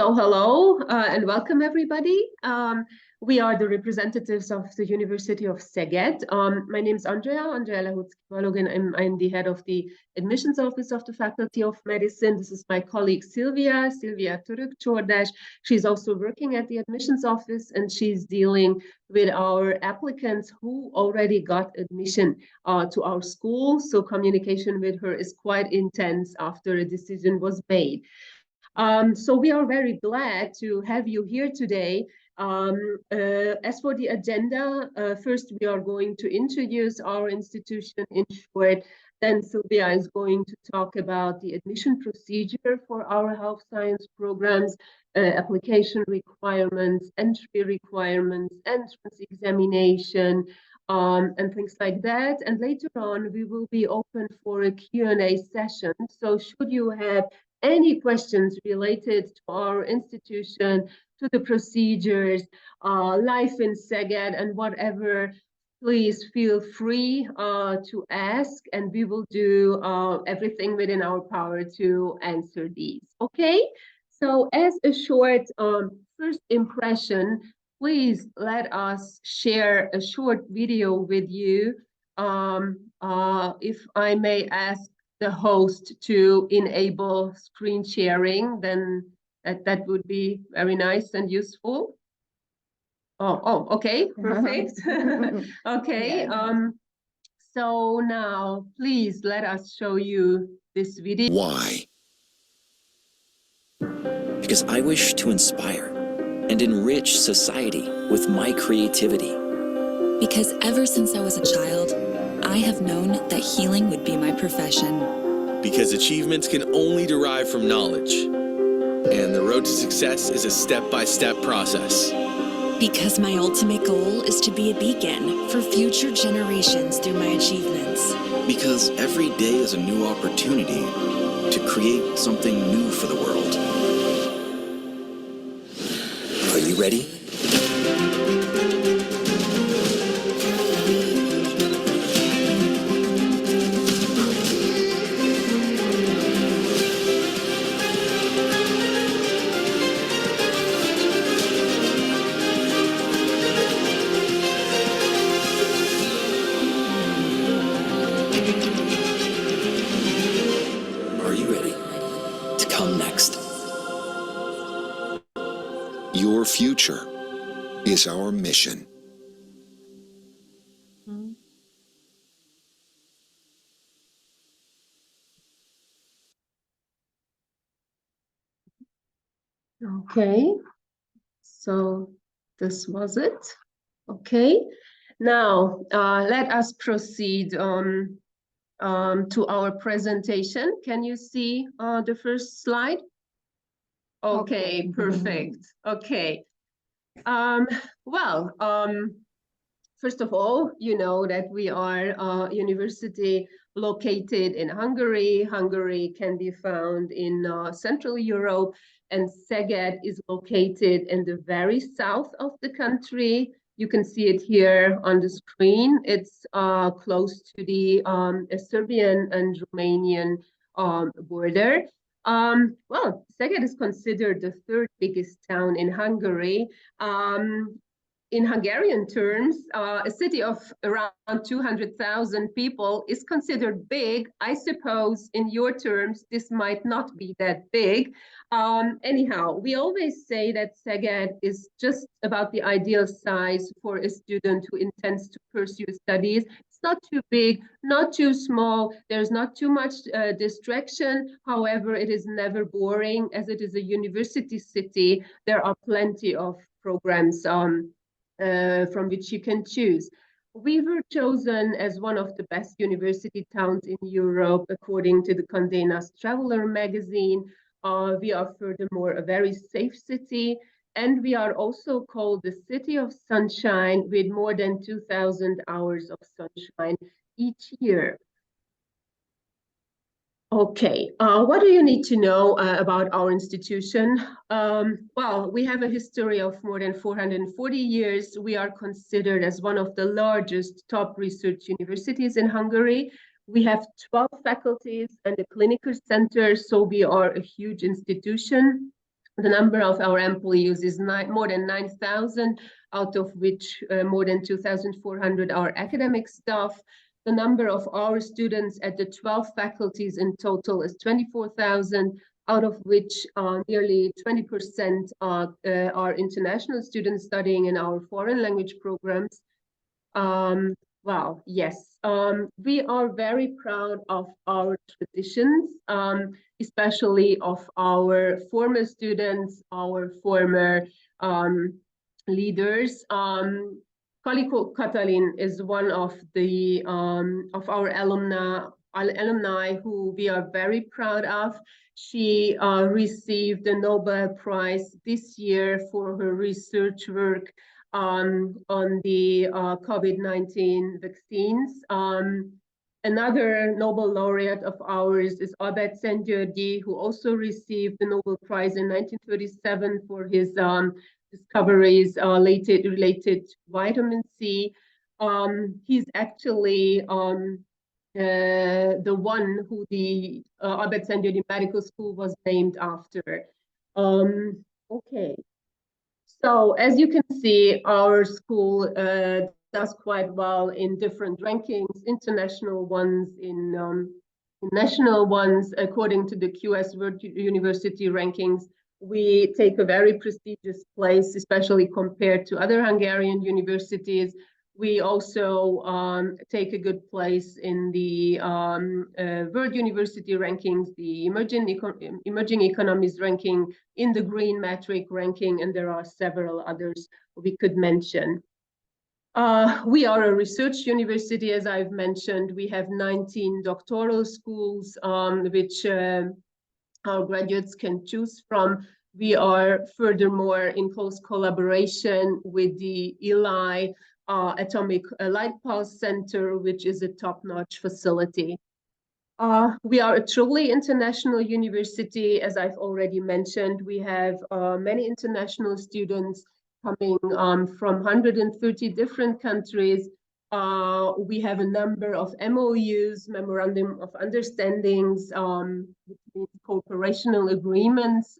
So hello and welcome everybody. We are the representatives of the University of Szeged. My name is Andrea Lehucki-Balog, and I'm the head of the admissions office of the Faculty of Medicine. This is my colleague Sylvia Török-Csordas. She's also working at the admissions office, and she's dealing with our applicants who already got admission to our school. So communication with her is quite intense after a decision was made. So we are very glad to have you here today. As for the agenda, first we are going to introduce our institution in short. Then Sylvia is going to talk about the admission procedure for our health science programs, application requirements, entry requirements, entrance examination, and things like that. And later on, we will be open for a Q&A session. So should you have any questions related to our institution, to the procedures, life in Szeged, and whatever, please feel free to ask, and we will do everything within our power to answer these. Okay, so as a short first impression, please let us share a short video with you. If I may ask the host to enable screen sharing, then that would be very nice and useful. Okay, perfect. Okay, so now please let us show you this video. Why? Because I wish to inspire and enrich society with my creativity. Because ever since I was a child, I have known that healing would be my profession. Because achievements can only derive from knowledge, and the road to success is a step-by-step process. Because my ultimate goal is to be a beacon for future generations through my achievements. Because every day is a new opportunity to create something new for the world. Are you ready? Your future is our mission. Okay, so this was it. Okay, now let us proceed to our presentation. Can you see the first slide? Okay, perfect. Okay. First of all, you know that we are a university located in Hungary. Hungary can be found in Central Europe, and Szeged is located in the very south of the country. You can see it here on the screen. It's close to the Serbian and Romanian border. Szeged is considered the third biggest town in Hungary. In Hungarian terms, a city of around 200,000 people is considered big. I suppose in your terms, this might not be that big. Anyhow, we always say that Szeged is just about the ideal size for a student who intends to pursue studies. It's not too big, not too small. There's not too much distraction. However, it is never boring, as it is a university city. There are plenty of programs from which you can choose. We were chosen as one of the best university towns in Europe, according to the Condé Nast Traveler magazine. We are furthermore a very safe city, and we are also called the City of Sunshine, with more than 2,000 hours of sunshine each year. Okay, what do you need to know about our institution? Well, we have a history of more than 440 years. We are considered as one of the largest top research universities in Hungary. We have 12 faculties and a clinical center, so we are a huge institution. The number of our employees is more than 9,000, out of which more than 2,400 are academic staff. The number of our students at the 12 faculties in total is 24,000, out of which nearly 20% are international students studying in our foreign language programs. Wow, yes. We are very proud of our traditions, especially of our former students, our former leaders. Kaliko Katalin is one of our alumni who we are very proud of. She received the Nobel Prize this year for her research work on the COVID-19 vaccines. Another Nobel laureate of ours is Albert Szent-Györgyi, who also received the Nobel Prize in 1937 for his discoveries related to vitamin C. He's actually the one who the Albert Szent-Györgyi Medical School was named after. Okay. So as you can see, our school does quite well in different rankings, international ones, in national ones. According to the QS World University rankings, we take a very prestigious place, especially compared to other Hungarian universities. We also take a good place in the World University rankings, the Emerging Economies ranking, in the Green Metric ranking, and there are several others we could mention. We are a research university, as I've mentioned. We have 19 doctoral schools, which our graduates can choose from. We are furthermore in close collaboration with the Eli Atomic Light Pulse Center, which is a top-notch facility. We are a truly international university, as I've already mentioned. We have many international students coming from 130 different countries. We have a number of MOUs, Memorandum of Understandings, which means cooperational agreements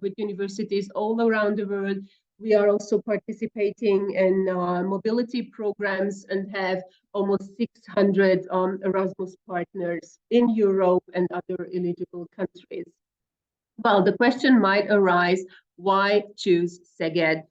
with universities all around the world. We are also participating in mobility programs and have almost 600 Erasmus partners in Europe and other eligible countries. Well, the question might arise, why choose Szeged?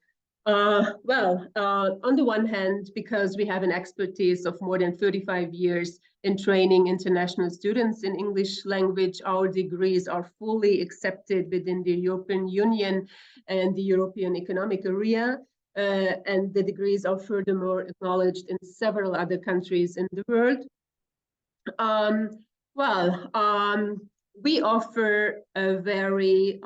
On the one hand, because we have an expertise of more than 35 years in training international students in English language, our degrees are fully accepted within the European Union and the European Economic Area, and the degrees are furthermore acknowledged in several other countries in the world. We offer a very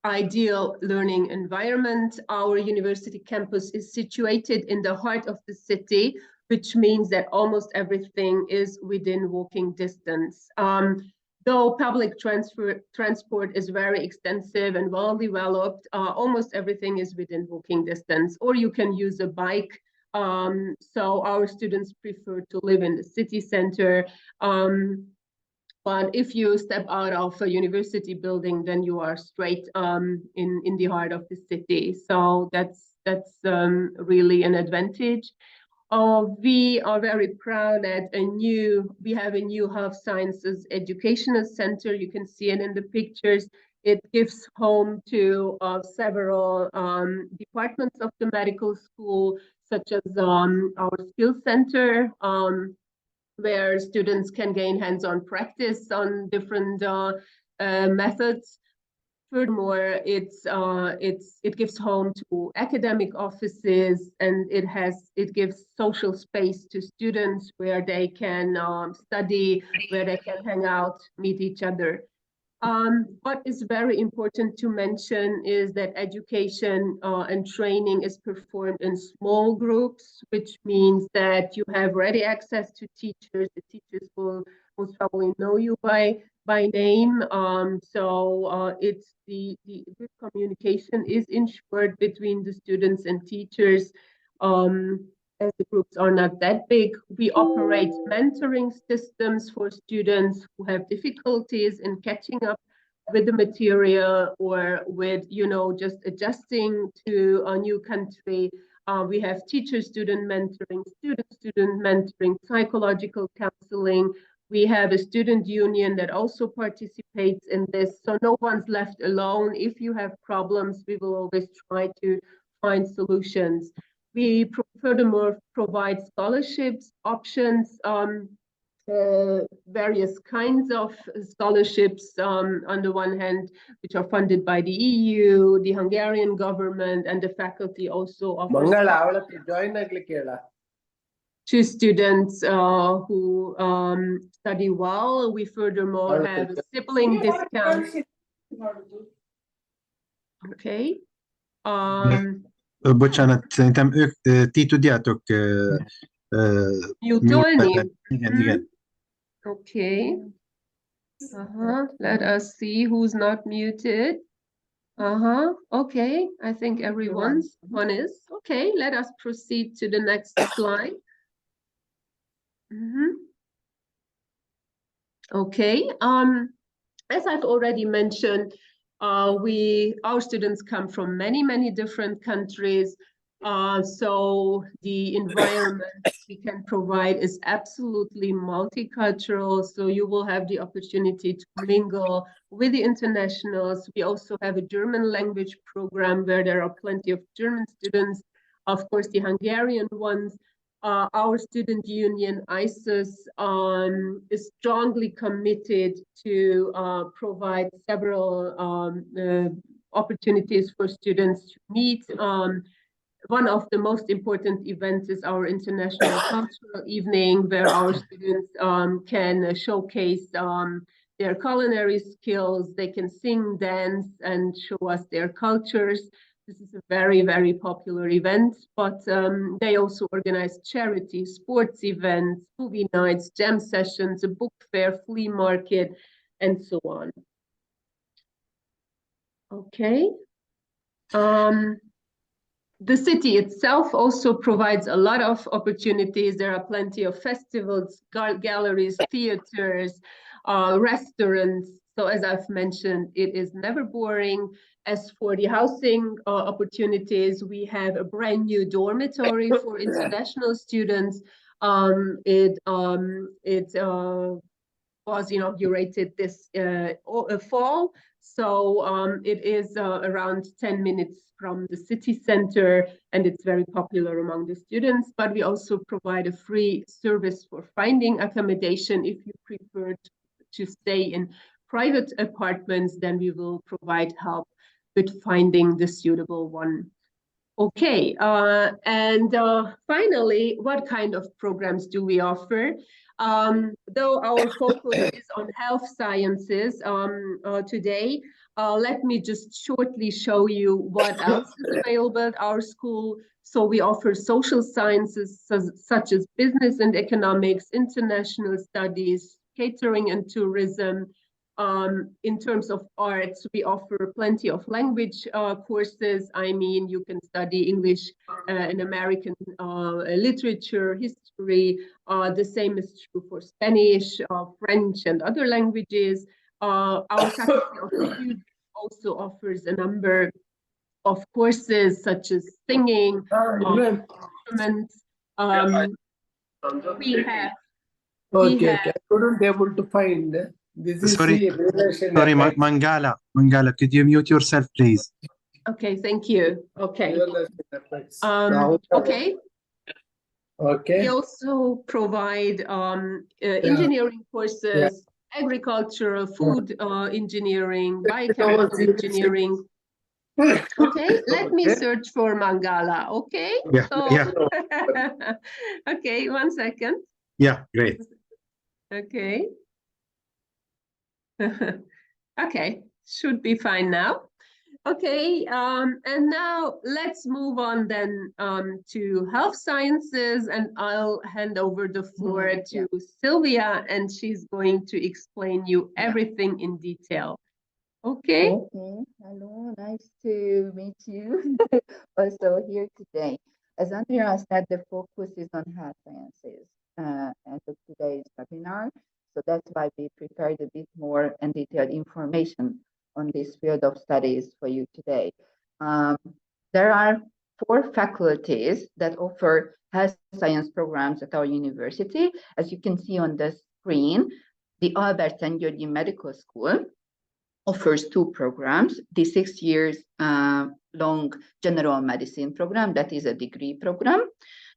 ideal learning environment. Our university campus is situated in the heart of the city, which means that almost everything is within walking distance. Though public transport is very extensive and well developed, almost everything is within walking distance, or you can use a bike. So our students prefer to live in the city center. But if you step out of a university building, then you are straight in the heart of the city. So that's really an advantage. We are very proud that we have a new health sciences educational center. You can see it in the pictures. It gives home to several departments of the medical school, such as our skills center, where students can gain hands-on practice on different methods. Furthermore, it gives home to academic offices, and it gives social space to students where they can study, where they can hang out, meet each other. What is very important to mention is that education and training is performed in small groups, which means that you have ready access to teachers. The teachers will most probably know you by name. It's the good communication is ensured between the students and teachers. As the groups are not that big, we operate mentoring systems for students who have difficulties in catching up with the material or with, you know, just adjusting to a new country. We have teacher-student mentoring, student-student mentoring, psychological counseling. We have a student union that also participates in this. So no one's left alone. If you have problems, we will always try to find solutions. We furthermore provide scholarships, options, various kinds of scholarships on the one hand, which are funded by the EU, the Hungarian government, and the faculty also offers to students who study well. We furthermore have a sibling discount. Okay. Bocsánat, szerintem ti tudjátok mute-olni. Igen. Okay. Let us see who's not muted. Okay, I think one is. Okay, let us proceed to the next slide. Okay, as I've already mentioned, our students come from many different countries. So the environment we can provide is absolutely multicultural. So you will have the opportunity to mingle with the internationals. We also have a German language program where there are plenty of German students, of course, the Hungarian ones. Our student union, ISIS, is strongly committed to provide several opportunities for students to meet. One of the most important events is our International Cultural Evening, where our students can showcase their culinary skills. They can sing, dance, and show us their cultures. This is a very popular event, but they also organize charity, sports events, movie nights, jam sessions, a book fair, flea market, and so on. Okay. The city itself also provides a lot of opportunities. There are plenty of festivals, galleries, theaters, restaurants. So as I've mentioned, it is never boring. As for the housing opportunities, we have a brand new dormitory for international students. It was inaugurated this fall. So it is around 10 minutes from the city center, and it's very popular among the students. But we also provide a free service for finding accommodation. If you prefer to stay in private apartments, then we will provide help with finding the suitable one. Okay, and finally, what kind of programs do we offer? Though our focus is on health sciences today, let me just shortly show you what else is available at our school. So we offer social sciences such as business and economics, international studies, catering and tourism. In terms of arts, we offer plenty of language courses. I mean, you can study English and American literature, history. The same is true for Spanish, French, and other languages. Our faculty of Physiotherapy also offers a number of courses such as singing, instruments. We have. Okay, I couldn't able to find. This is Sorry, Mangala, could you mute yourself, please? Okay, thank you. Okay. Okay. Okay. We also provide engineering courses, agricultural, food engineering, biochemical engineering. Okay, let me search for Mangala. Okay. Yeah. So, Yeah. Okay, 1 second. Yeah, great. Okay. Okay, should be fine now. Okay, and now let's move on then to health sciences, and I'll hand over the floor to Sylvia, and she's going to explain you everything in detail. Okay. Okay, hello, nice to meet you also here today. As Andrea said, the focus is on health sciences and today's webinar. So that's why we prepared a bit more and detailed information on this field of studies for you today. There are 4 faculties that offer health science programs at our university. As you can see on the screen, the Albert and Györgyi Medical School offers 2 programs, the 6 years long general medicine program, that is a degree program.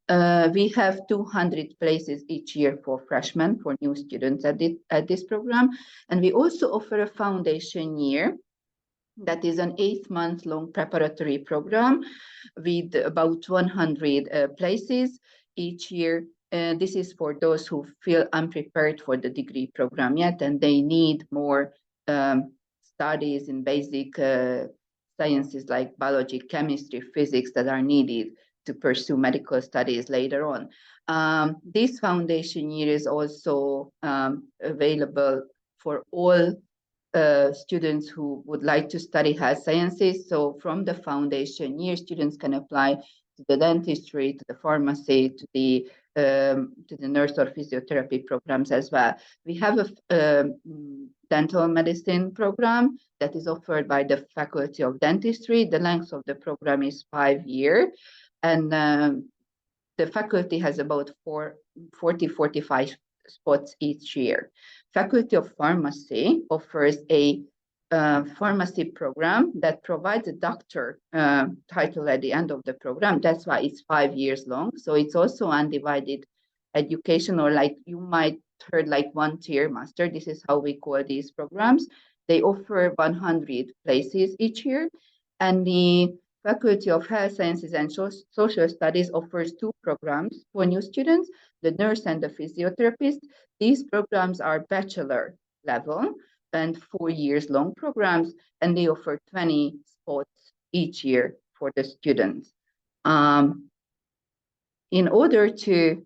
We have 200 places each year for freshmen, for new students at this program. And we also offer a foundation year that is an 8-month-long preparatory program with about 100 places each year. This is for those who feel unprepared for the degree program yet, and they need more studies in basic sciences like biology, chemistry, physics that are needed to pursue medical studies later on. This foundation year is also available for all students who would like to study health sciences. So from the foundation year, students can apply to the dentistry, to the pharmacy, to the nurse or physiotherapy programs as well. We have a dental medicine program that is offered by the Faculty of Dentistry. The length of the program is 5 years, and the faculty has about 40-45 spots each year. Faculty of Pharmacy offers a pharmacy program that provides a doctor title at the end of the program. That's why it's 5 years long. So it's also undivided education, or like you might heard like 1-tier master. This is how we call these programs. They offer 100 places each year. And the Faculty of Health Sciences and Social Studies offers 2 programs for new students, the nurse and the physiotherapist. These programs are bachelor level and 4 years long programs, and they offer 20 spots each year for the students. In order to,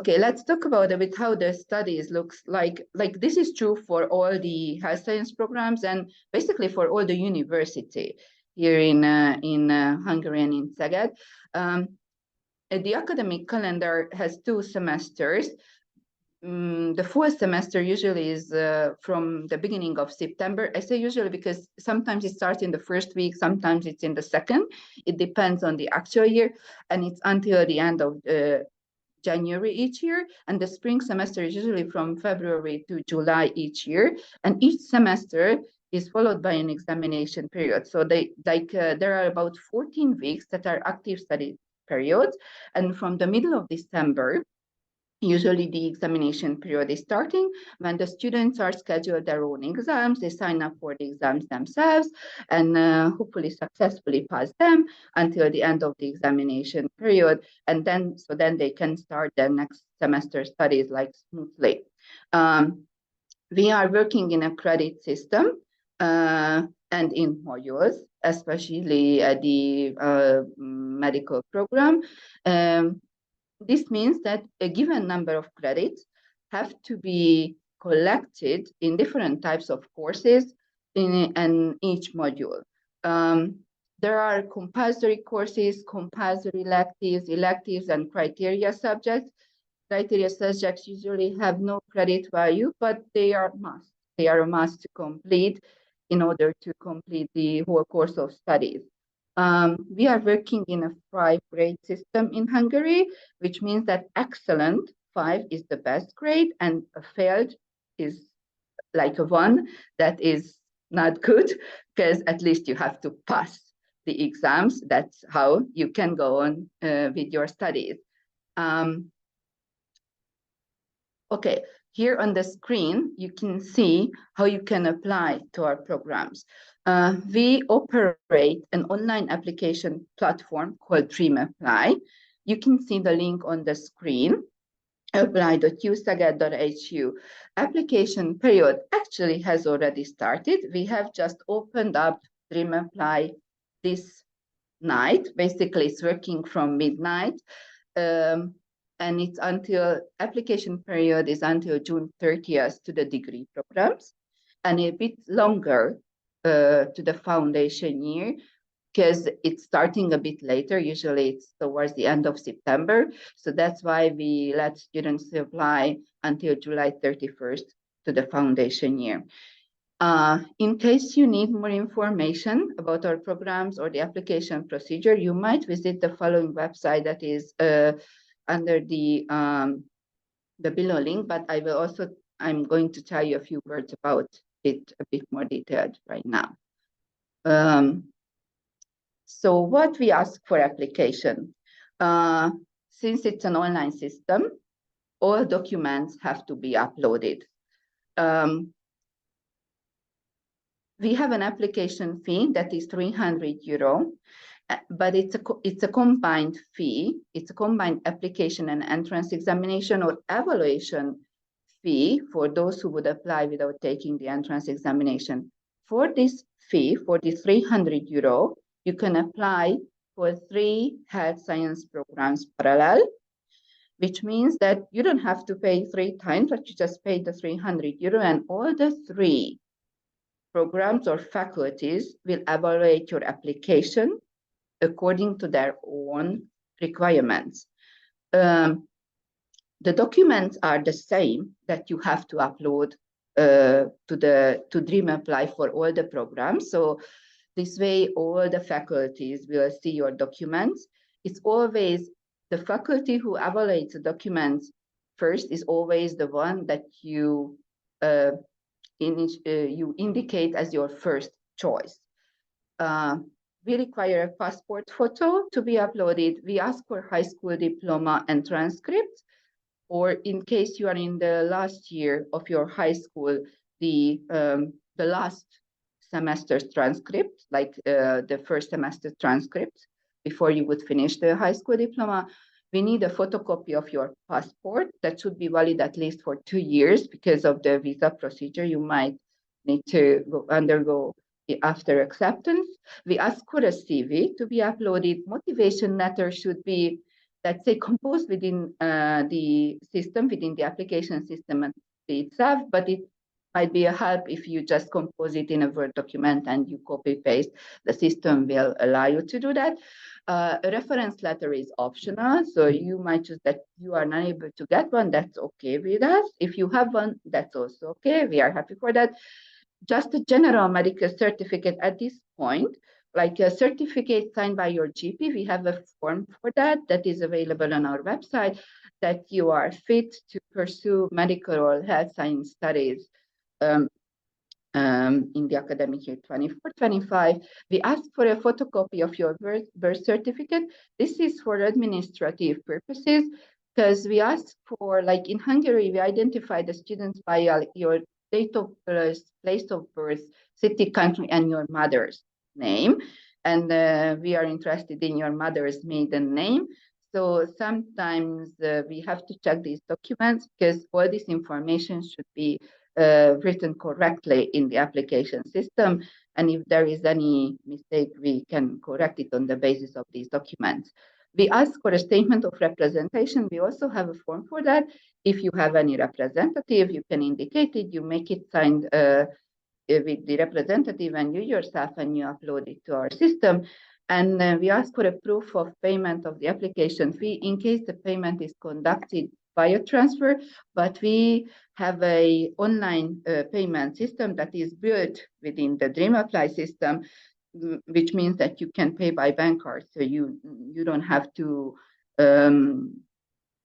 let's talk about a bit how the studies looks like. Like this is true for all the health science programs and basically for all the university here in Hungary and in Szeged. The academic calendar has 2 semesters. The full semester usually is from the beginning of September. I say usually because sometimes it starts in the first week, sometimes it's in the second. It depends on the actual year, and it's until the end of January each year. And the spring semester is usually from February to July each year. And each semester is followed by an examination period. So there are about 14 weeks that are active study periods. And from the middle of December, usually the examination period is starting when the students are scheduled their own exams. They sign up for the exams themselves and hopefully successfully pass them until the end of the examination period. And then they can start their next semester studies like smoothly. We are working in a credit system and in modules, especially at the medical program. This means that a given number of credits have to be collected in different types of courses in each module. There are compulsory courses, compulsory electives, and criteria subjects. Criteria subjects usually have no credit value, but they are must. They are a must to complete in order to complete the whole course of studies. We are working in a 5-grade system in Hungary, which means that excellent 5 is the best grade, and a failed is like a 1 that is not good, because at least you have to pass the exams. That's how you can go on with your studies. Here on the screen, you can see how you can apply to our programs. We operate an online application platform called Dream Apply. You can see the link on the screen, apply.uszeged.hu. Application period actually has already started. We have just opened up Dream Apply this night. Basically, it's working from midnight. And it's until application period is until June 30th to the degree programs, and a bit longer to the foundation year, because it's starting a bit later. Usually it's towards the end of September. So that's why we let students apply until July 31st to the foundation year. In case you need more information about our programs or the application procedure, you might visit the following website that is under the below link, but I'm going to tell you a few words about it a bit more detailed right now. So what we ask for application, since it's an online system, all documents have to be uploaded. We have an application fee that is €300, but it's a combined fee. It's a combined application and entrance examination or evaluation fee for those who would apply without taking the entrance examination. For this fee, for the €300, you can apply for 3 health science programs parallel, which means that you don't have to pay 3 times, but you just pay the €300, and all the 3 programs or faculties will evaluate your application according to their own requirements. The documents are the same that you have to upload to Dream Apply for all the programs. So this way, all the faculties will see your documents. It's always the faculty who evaluates the documents first is always the one that you indicate as your first choice. We require a passport photo to be uploaded. We ask for high school diploma and transcript, or in case you are in the last year of your high school, the last semester's transcript, like the first semester transcript, before you would finish the high school diploma. We need a photocopy of your passport that should be valid at least for 2 years because of the visa procedure you might need to undergo after acceptance. We ask for a CV to be uploaded. Motivation letter should be, let's say, composed within the system, within the application system itself, but it might be a help if you just compose it in a Word document and you copy paste. The system will allow you to do that. A reference letter is optional, so you might choose that you are not able to get one. That's okay with us. If you have one, that's also okay. We are happy for that. Just a general medical certificate at this point, like a certificate signed by your GP. We have a form for that is available on our website, that you are fit to pursue medical or health science studies in the academic year 24-25. We ask for a photocopy of your birth certificate. This is for administrative purposes, because we ask for, like in Hungary, we identify the students by your date of birth, place of birth, city, country, and your mother's name. And we are interested in your mother's maiden name. So sometimes we have to check these documents because all this information should be written correctly in the application system. And if there is any mistake, we can correct it on the basis of these documents. We ask for a statement of representation. We also have a form for that. If you have any representative, you can indicate it, you make it signed with the representative and you yourself, and you upload it to our system. And we ask for a proof of payment of the application fee in case the payment is conducted via transfer, but we have a online payment system that is built within the Dream Apply system, which means that you can pay by bank card. So you don't have to,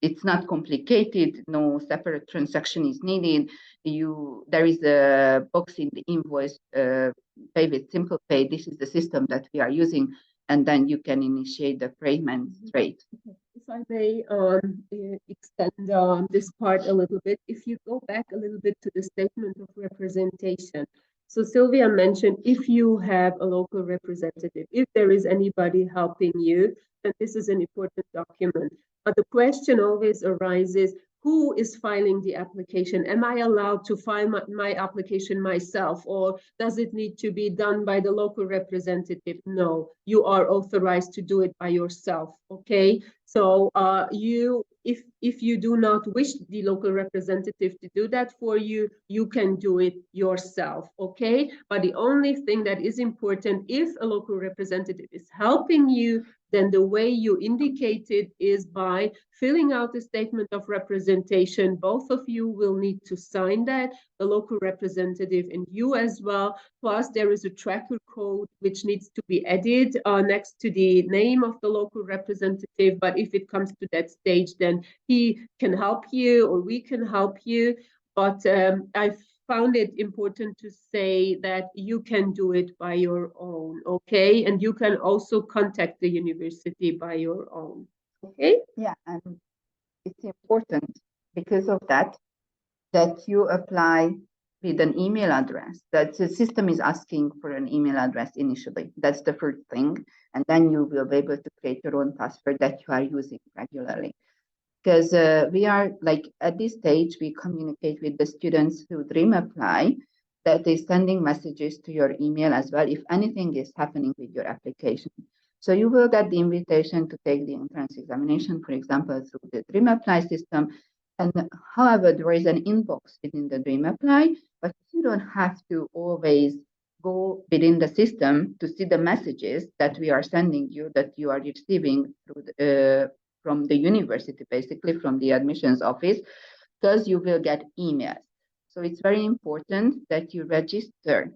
it's not complicated, no separate transaction is needed. There is a box in the invoice, pay with Simple Pay. This is the system that we are using, and then you can initiate the payment straight. If I may extend this part a little bit, if you go back a little bit to the statement of representation. So Sylvia mentioned, if you have a local representative, if there is anybody helping you, then this is an important document. But the question always arises, who is filing the application? Am I allowed to file my application myself, or does it need to be done by the local representative? No, you are authorized to do it by yourself, okay? So if you do not wish the local representative to do that for you, you can do it yourself, okay? But the only thing that is important, if a local representative is helping you, then the way you indicate it is by filling out a statement of representation. Both of you will need to sign that, the local representative and you as well. Plus, there is a tracker code which needs to be added next to the name of the local representative. But if it comes to that stage, then he can help you or we can help you. But I found it important to say that you can do it by your own, okay? And you can also contact the university by your own, okay? Yeah, and it's important because of that you apply with an email address, that the system is asking for an email address initially. That's the first thing. And then you will be able to create your own password that you are using regularly. Because we are like at this stage, we communicate with the students through Dream Apply, that is sending messages to your email as well if anything is happening with your application. So you will get the invitation to take the entrance examination, for example, through the Dream Apply system. And however, there is an inbox within the Dream Apply, but you don't have to always go within the system to see the messages that we are sending you, that you are receiving through the, from the university, basically from the admissions office, because you will get emails. So it's very important that you register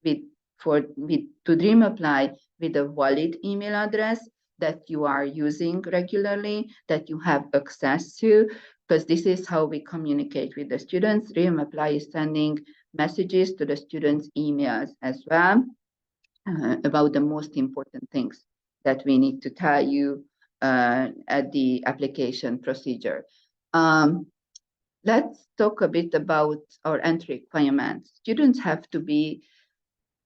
to Dream Apply with a valid email address that you are using regularly, that you have access to, because this is how we communicate with the students. Dream Apply is sending messages to the students' emails as well about the most important things that we need to tell you at the application procedure. Let's talk a bit about our entry requirements. Students have to be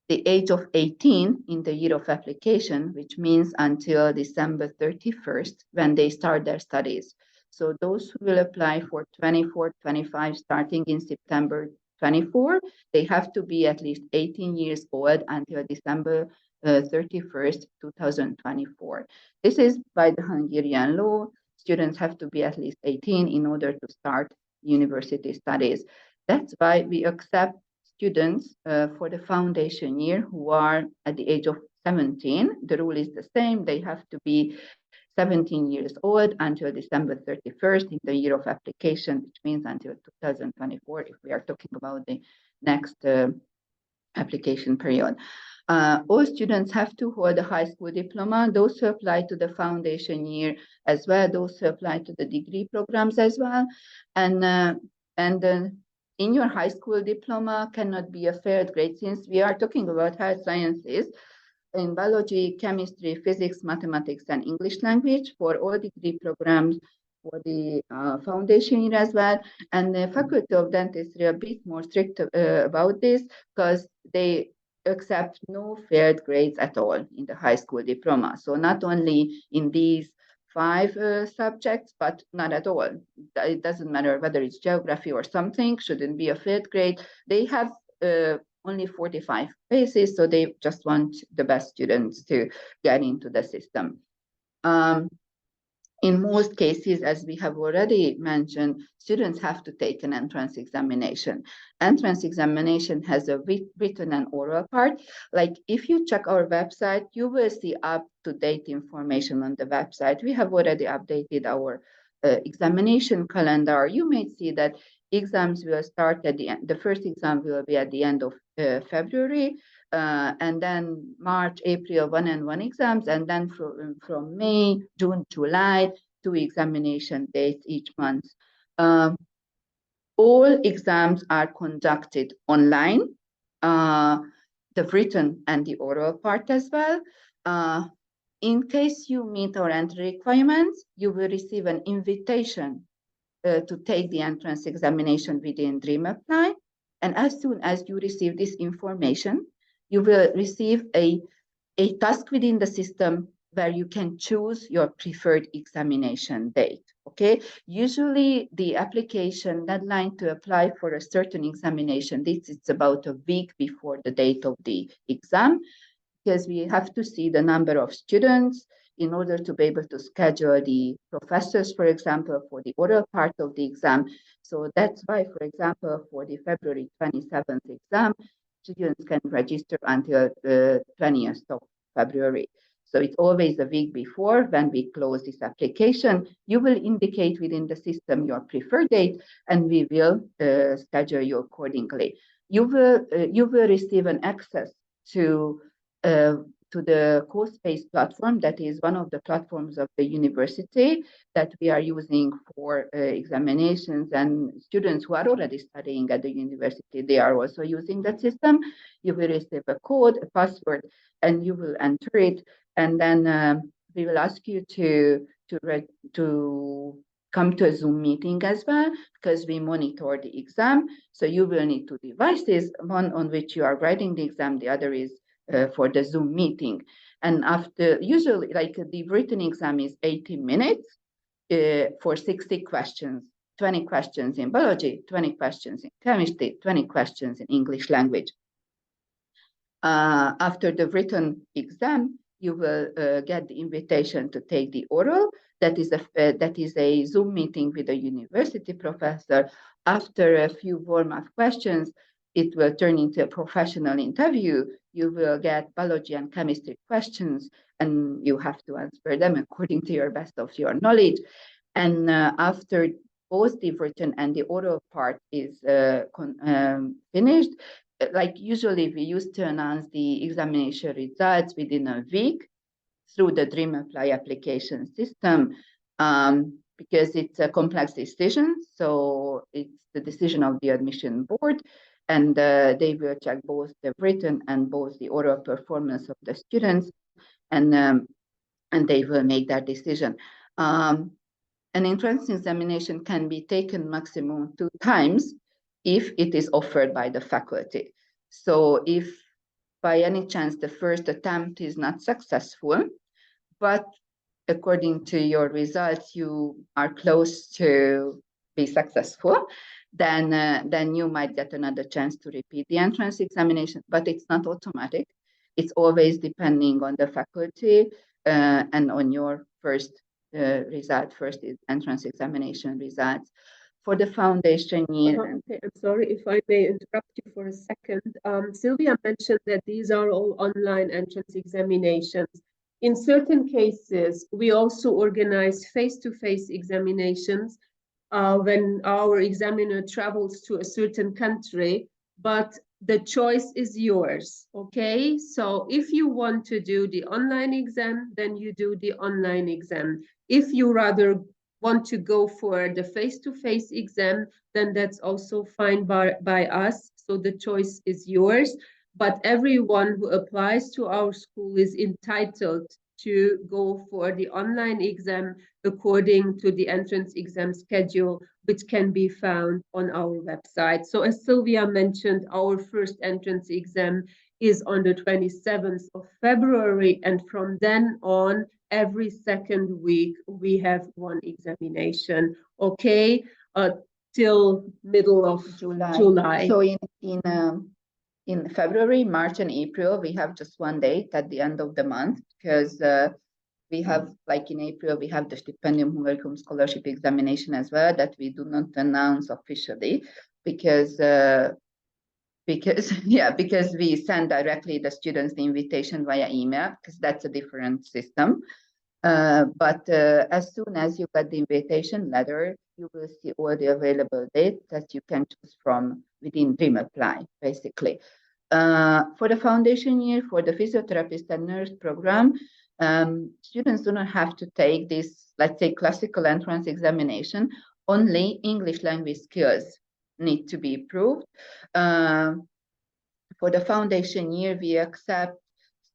the age of 18 in the year of application, which means until December 31st when they start their studies. So those who will apply for 24-25 starting in September 24, they have to be at least 18 years old until December 31st, 2024. This is by the Hungarian law. Students have to be at least 18 in order to start university studies. That's why we accept students for the foundation year who are at the age of 17. The rule is the same. They have to be 17 years old until December 31st in the year of application, which means until 2024 if we are talking about the next application period. All students have to hold a high school diploma, those who apply to the foundation year as well, those who apply to the degree programs as well. And in your high school diploma cannot be a failed grade, since we are talking about health sciences. In biology, chemistry, physics, mathematics, and English language for all degree programs for the foundation year as well. And the Faculty of Dentistry are a bit more strict about this because they accept no failed grades at all in the high school diploma. So not only in these 5 subjects, but not at all. It doesn't matter whether it's geography or something, shouldn't be a failed grade. They have only 45 places, so they just want the best students to get into the system. In most cases, as we have already mentioned, students have to take an entrance examination. Entrance examination has a written and oral part. Like if you check our website, you will see up-to-date information on the website. We have already updated our examination calendar. You may see that exams will start at the end. The first exam will be at the end of February, and then March, April, 1-on-1 exams, and then from May, June, July, 2 examination dates each month. All exams are conducted online, the written and the oral part as well. In case you meet our entry requirements, you will receive an invitation to take the entrance examination within Dream Apply. And as soon as you receive this information, you will receive a task within the system where you can choose your preferred examination date, okay? Usually the application deadline to apply for a certain examination, it's about a week before the date of the exam, because we have to see the number of students in order to be able to schedule the professors, for example, for the oral part of the exam. So that's why, for example, for the February 27th exam, students can register until the 20th of February. So it's always a week before when we close this application. You will indicate within the system your preferred date, and we will schedule you accordingly. You will receive an access to the CoSpace platform. That is one of the platforms of the university that we are using for examinations, and students who are already studying at the university, they are also using that system. You will receive a code, a password, and you will enter it, and then we will ask you to come to a Zoom meeting as well, because we monitor the exam. So you will need two devices, one on which you are writing the exam, the other is for the Zoom meeting. And after, usually, like the written exam is 80 minutes for 60 questions, 20 questions in biology, 20 questions in chemistry, 20 questions in English language. After the written exam, you will get the invitation to take the oral. That is a Zoom meeting with a university professor. After a few warm-up questions, it will turn into a professional interview. You will get biology and chemistry questions, and you have to answer them according to your best of your knowledge. And after both the written and the oral part is finished, like usually we used to announce the examination results within a week through the DreamApply application system, because it's a complex decision. So it's the decision of the admission board, and they will check both the written and both the oral performance of the students, and they will make that decision. An entrance examination can be taken maximum 2 times if it is offered by the faculty. So if by any chance the first attempt is not successful, but according to your results you are close to be successful, then you might get another chance to repeat the entrance examination, but it's not automatic. It's always depending on the faculty and on your first first entrance examination results. For the foundation year. Okay, I'm sorry if I may interrupt you for a second. Sylvia mentioned that these are all online entrance examinations. In certain cases, we also organize face-to-face examinations when our examiner travels to a certain country, but the choice is yours, okay? So if you want to do the online exam, then you do the online exam. If you rather want to go for the face-to-face exam, then that's also fine by us. So the choice is yours, but everyone who applies to our school is entitled to go for the online exam according to the entrance exam schedule, which can be found on our website. So as Sylvia mentioned, our first entrance exam is on the 27th of February, and from then on, every second week, we have one examination, okay, till middle of July. So in February, March, and April, we have just one date at the end of the month, because we have, like in April, we have the Stipendium Hungaricum Scholarship Examination as well, that we do not announce officially, because we send directly the students the invitation via email, because that's a different system. But as soon as you get the invitation letter, you will see all the available dates that you can choose from within DreamApply, basically. For the foundation year, for the physiotherapist and nurse program, students do not have to take this, let's say, classical entrance examination. Only English language skills need to be proved. For the foundation year, we accept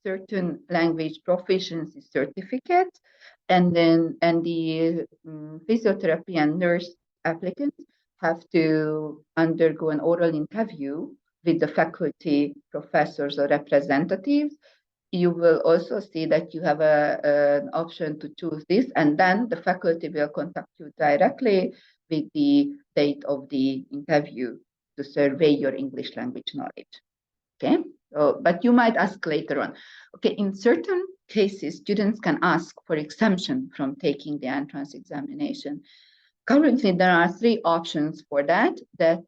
certain language proficiency certificates, and the physiotherapy and nurse applicants have to undergo an oral interview with the faculty, professors, or representatives. You will also see that you have an option to choose this, and then the faculty will contact you directly with the date of the interview to survey your English language knowledge. Okay. But you might ask later on. Okay, in certain cases, students can ask for exemption from taking the entrance examination. Currently, there are 3 options for that. That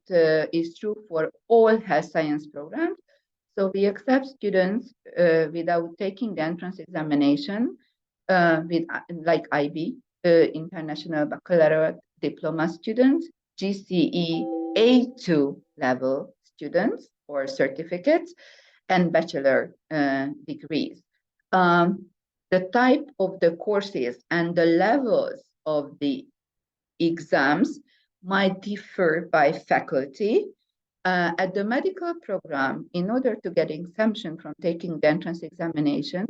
is true for all health science programs. So we accept students without taking the entrance examination with like IB, International Baccalaureate Diploma students, GCE A2 level students or certificates, and bachelor degrees. The type of the courses and the levels of the exams might differ by faculty. At the medical program, in order to get exemption from taking the entrance examination,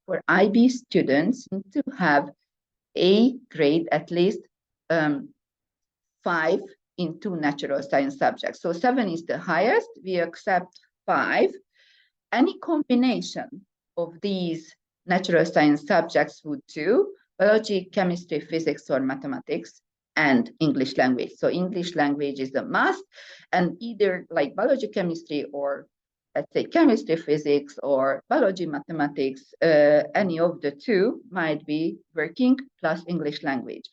for IB students need to have A grade, at least 5 in 2 natural science subjects. So 7 is the highest. We accept 5. Any combination of these natural science subjects would do: biology, chemistry, physics, or mathematics, and English language. So English language is a must, and either like biology, chemistry, or let's say chemistry, physics, or biology, mathematics, any of the 2 might be working, plus English language.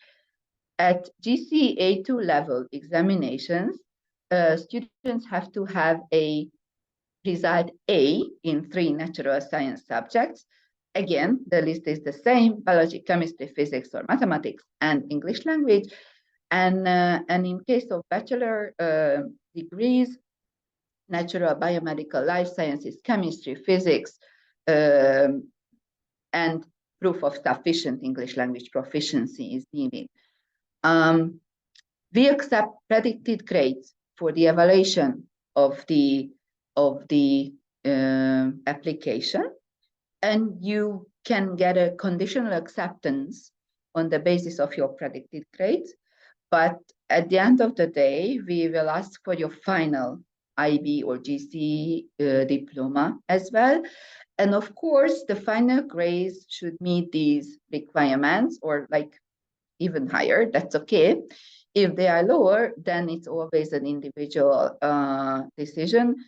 At GCE A2 level examinations, students have to have a result A in 3 natural science subjects. Again, the list is the same: biology, chemistry, physics, or mathematics, and English language. And in case of bachelor degrees, natural, biomedical, life sciences, chemistry, physics, and proof of sufficient English language proficiency is needed. We accept predicted grades for the evaluation of the application, and you can get a conditional acceptance on the basis of your predicted grades. But at the end of the day, we will ask for your final IB or GC diploma as well. And of course, the final grades should meet these requirements, or like even higher, that's okay. If they are lower, then it's always an individual decision.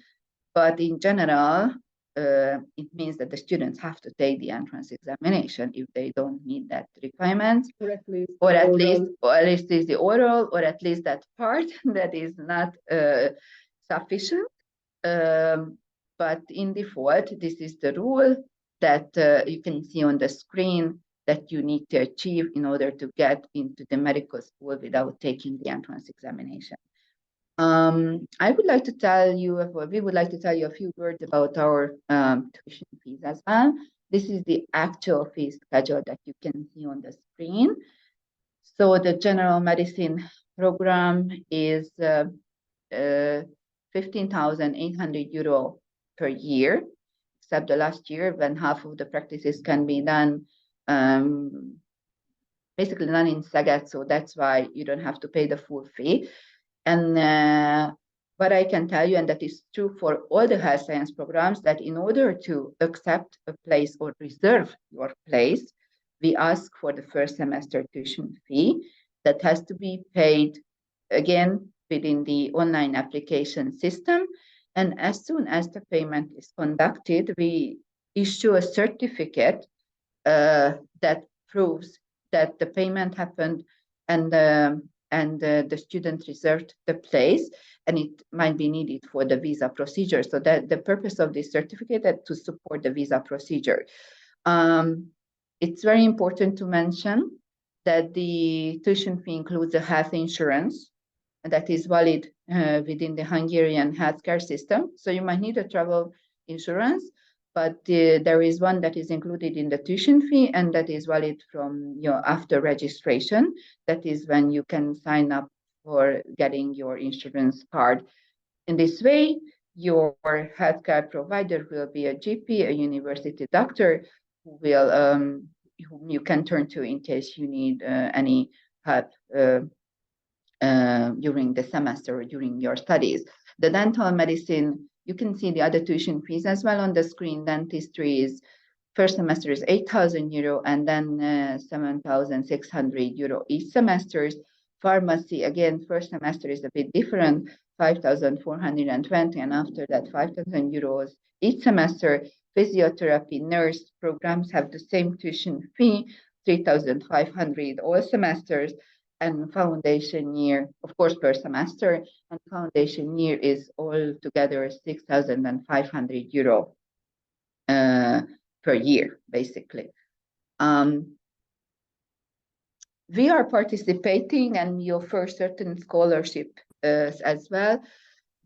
But in general, it means that the students have to take the entrance examination if they don't meet that requirement, or at least is the oral, or at least that part that is not sufficient. But in default, this is the rule that you can see on the screen that you need to achieve in order to get into the medical school without taking the entrance examination. I would like to tell you, we would like to tell you a few words about our tuition fees as well. This is the actual fee schedule that you can see on the screen. So the general medicine program is 15,800 euro per year, except the last year when half of the practices can be done, basically done in Szeged, so that's why you don't have to pay the full fee. And what I can tell you, and that is true for all the health science programs, that in order to accept a place or reserve your place, we ask for the first semester tuition fee that has to be paid again within the online application system. And as soon as the payment is conducted, we issue a certificate that proves that the payment happened and the student reserved the place, and it might be needed for the visa procedure. So that the purpose of this certificate is to support the visa procedure. It's very important to mention that the tuition fee includes a health insurance that is valid within the Hungarian healthcare system. So you might need a travel insurance, but there is one that is included in the tuition fee, and that is valid from after registration. That is when you can sign up for getting your insurance card. In this way, your healthcare provider will be a GP, a university doctor, who will whom you can turn to in case you need any help during the semester or during your studies. The dental medicine, you can see the other tuition fees as well on the screen. Dentistry is first semester is 8,000 euro, and then 7,600 euro each semester. Pharmacy, again, first semester is a bit different. 5,420, and after that 5,000 euros each semester. Physiotherapy nurse programs have the same tuition fee, 3,500 all semesters, and foundation year, of course, per semester, and foundation year is altogether 6,500 euro per year, basically. We are participating and we offer certain scholarship as well.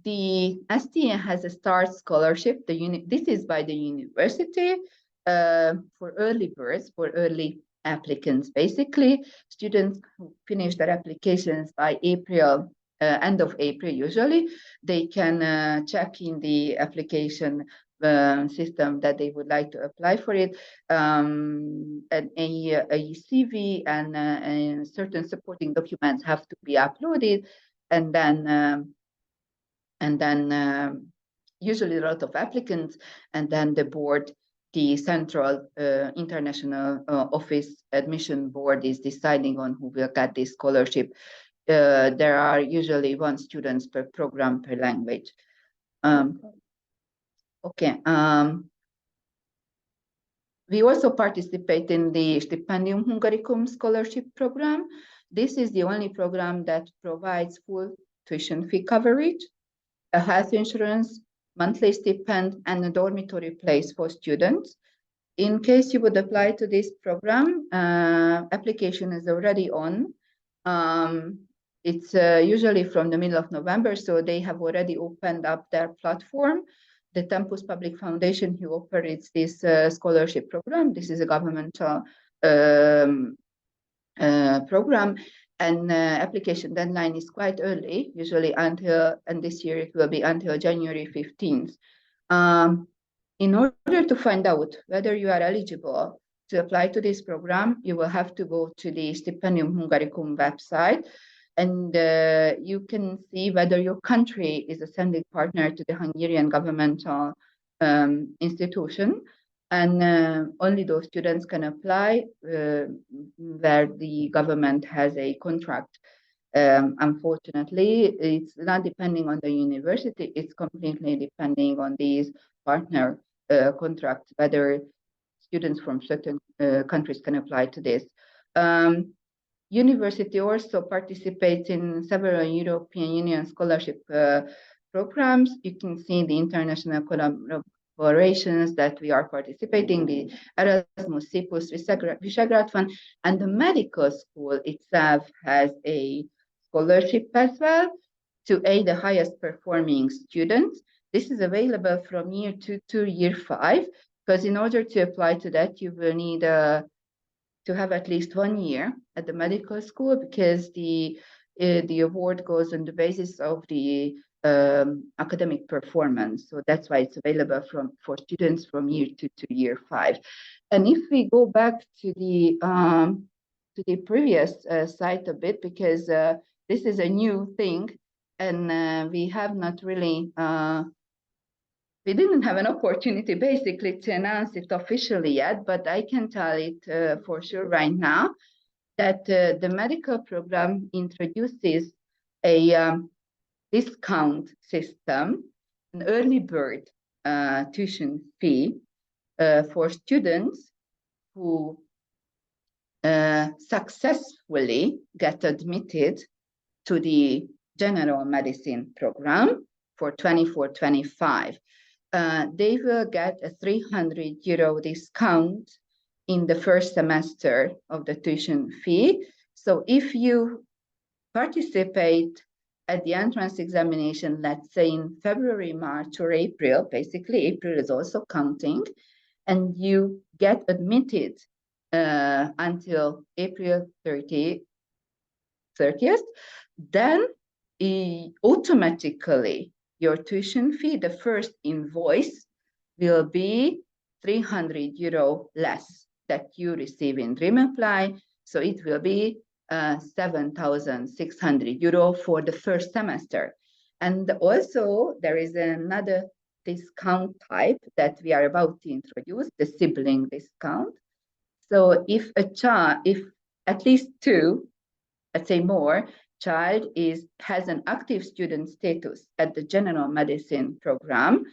The STN has a START scholarship. This is by the university for early birds, for early applicants. Basically, students who finish their applications by April, end of April usually, they can check in the application system that they would like to apply for it, and a CV and certain supporting documents have to be uploaded, and then usually a lot of applicants, and then the board, the central international office admission board, is deciding on who will get this scholarship. There are usually 1 student per program per language. Okay. We also participate in the Stipendium Hungaricum scholarship program. This is the only program that provides full tuition fee coverage, a health insurance, monthly stipend, and a dormitory place for students. In case you would apply to this program, application is already on. It's usually from the middle of November, so they have already opened up their platform. The Tempus Public Foundation, who operates this scholarship program, this is a governmental program, and application deadline is quite early, usually until, and this year it will be until January 15th. In order to find out whether you are eligible to apply to this program, you will have to go to the Stipendium Hungaricum website, and you can see whether your country is a sending partner to the Hungarian governmental institution. And only those students can apply where the government has a contract. Unfortunately, it's not depending on the university, it's completely depending on these partner contracts, whether students from certain countries can apply to this. University also participates in several European Union scholarship programs. You can see the international collaborations that we are participating, the Erasmus, CIPUS, Visegrad Fund, and the medical school itself has a scholarship as well to aid the highest performing students. This is available from year 2 to year 5, because in order to apply to that, you will need to have at least 1 year at the medical school, because the award goes on the basis of the academic performance. So that's why it's available for students from year 2 to year 5. And if we go back to the previous slide a bit, because this is a new thing, and we have not really we didn't have an opportunity basically to announce it officially yet, but I can tell it for sure right now that the medical program introduces a discount system, an early bird tuition fee for students who successfully get admitted to the general medicine program for 24-25. They will get a 300 euro discount in the first semester of the tuition fee. So if you participate at the entrance examination, let's say in February, March, or April, basically April is also counting, and you get admitted until April 30th, then automatically your tuition fee, the first invoice, will be 300 euro less that you receive in Dream Apply. So it will be 7,600 euro for the first semester. And also there is another discount type that we are about to introduce, the sibling discount. So if a child, if at least 2, let's say more, child has an active student status at the general medicine program,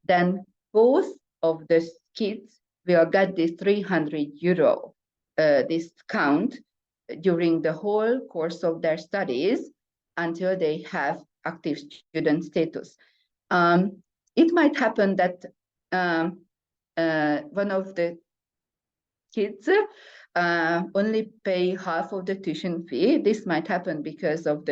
then both of the kids will get this 300 euro discount during the whole course of their studies until they have active student status. It might happen that one of the kids only pay half of the tuition fee. This might happen because of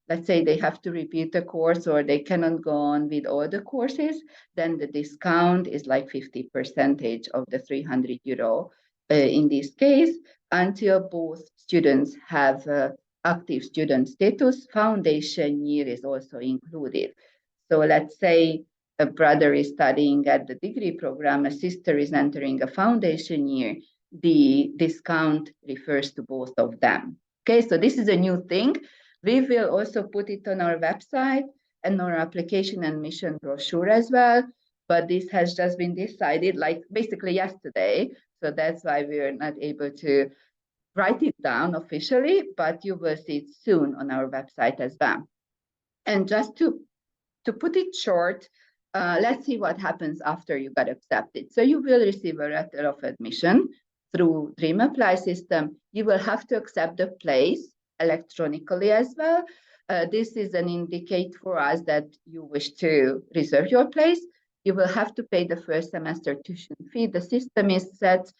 let's say they have to repeat the course or they cannot go on with all the courses, then the discount is like 50% of the 300 euro in this case, until both students have active student status. Foundation year is also included. So let's say a brother is studying at the degree program, a sister is entering a foundation year, the discount refers to both of them. Okay, so this is a new thing. We will also put it on our website and our application and mission brochure as well, but this has just been decided like basically yesterday. So that's why we are not able to write it down officially, but you will see it soon on our website as well. And just to put it short, let's see what happens after you got accepted. So you will receive a letter of admission through Dream Apply system. You will have to accept the place electronically as well. This is an indicate for us that you wish to reserve your place. You will have to pay the first semester tuition fee. The system is set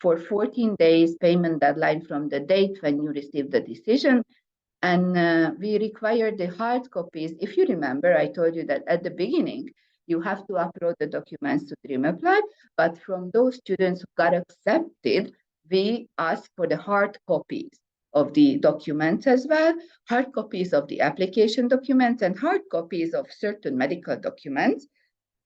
for 14 days payment deadline from the date when you receive the decision. And we require the hard copies. If you remember, I told you that at the beginning, you have to upload the documents to Dream Apply, but from those students who got accepted, we ask for the hard copies of the documents as well, hard copies of the application documents and hard copies of certain medical documents.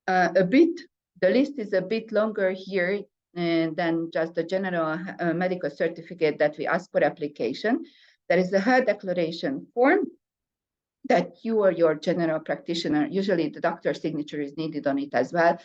The list is a bit longer here than just the general medical certificate that we ask for application. There is a health declaration form that you or your general practitioner, usually the doctor's signature is needed on it as well,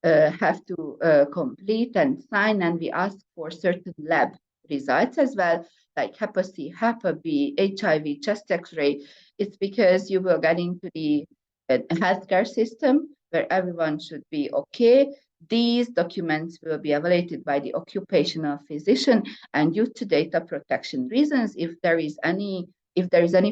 have to complete and sign, and we ask for certain lab results as well, like Hep C, Hep B, HIV, chest X-ray. It's because you will get into the healthcare system where everyone should be okay. These documents will be evaluated by the occupational physician, and due to data protection reasons, if there is any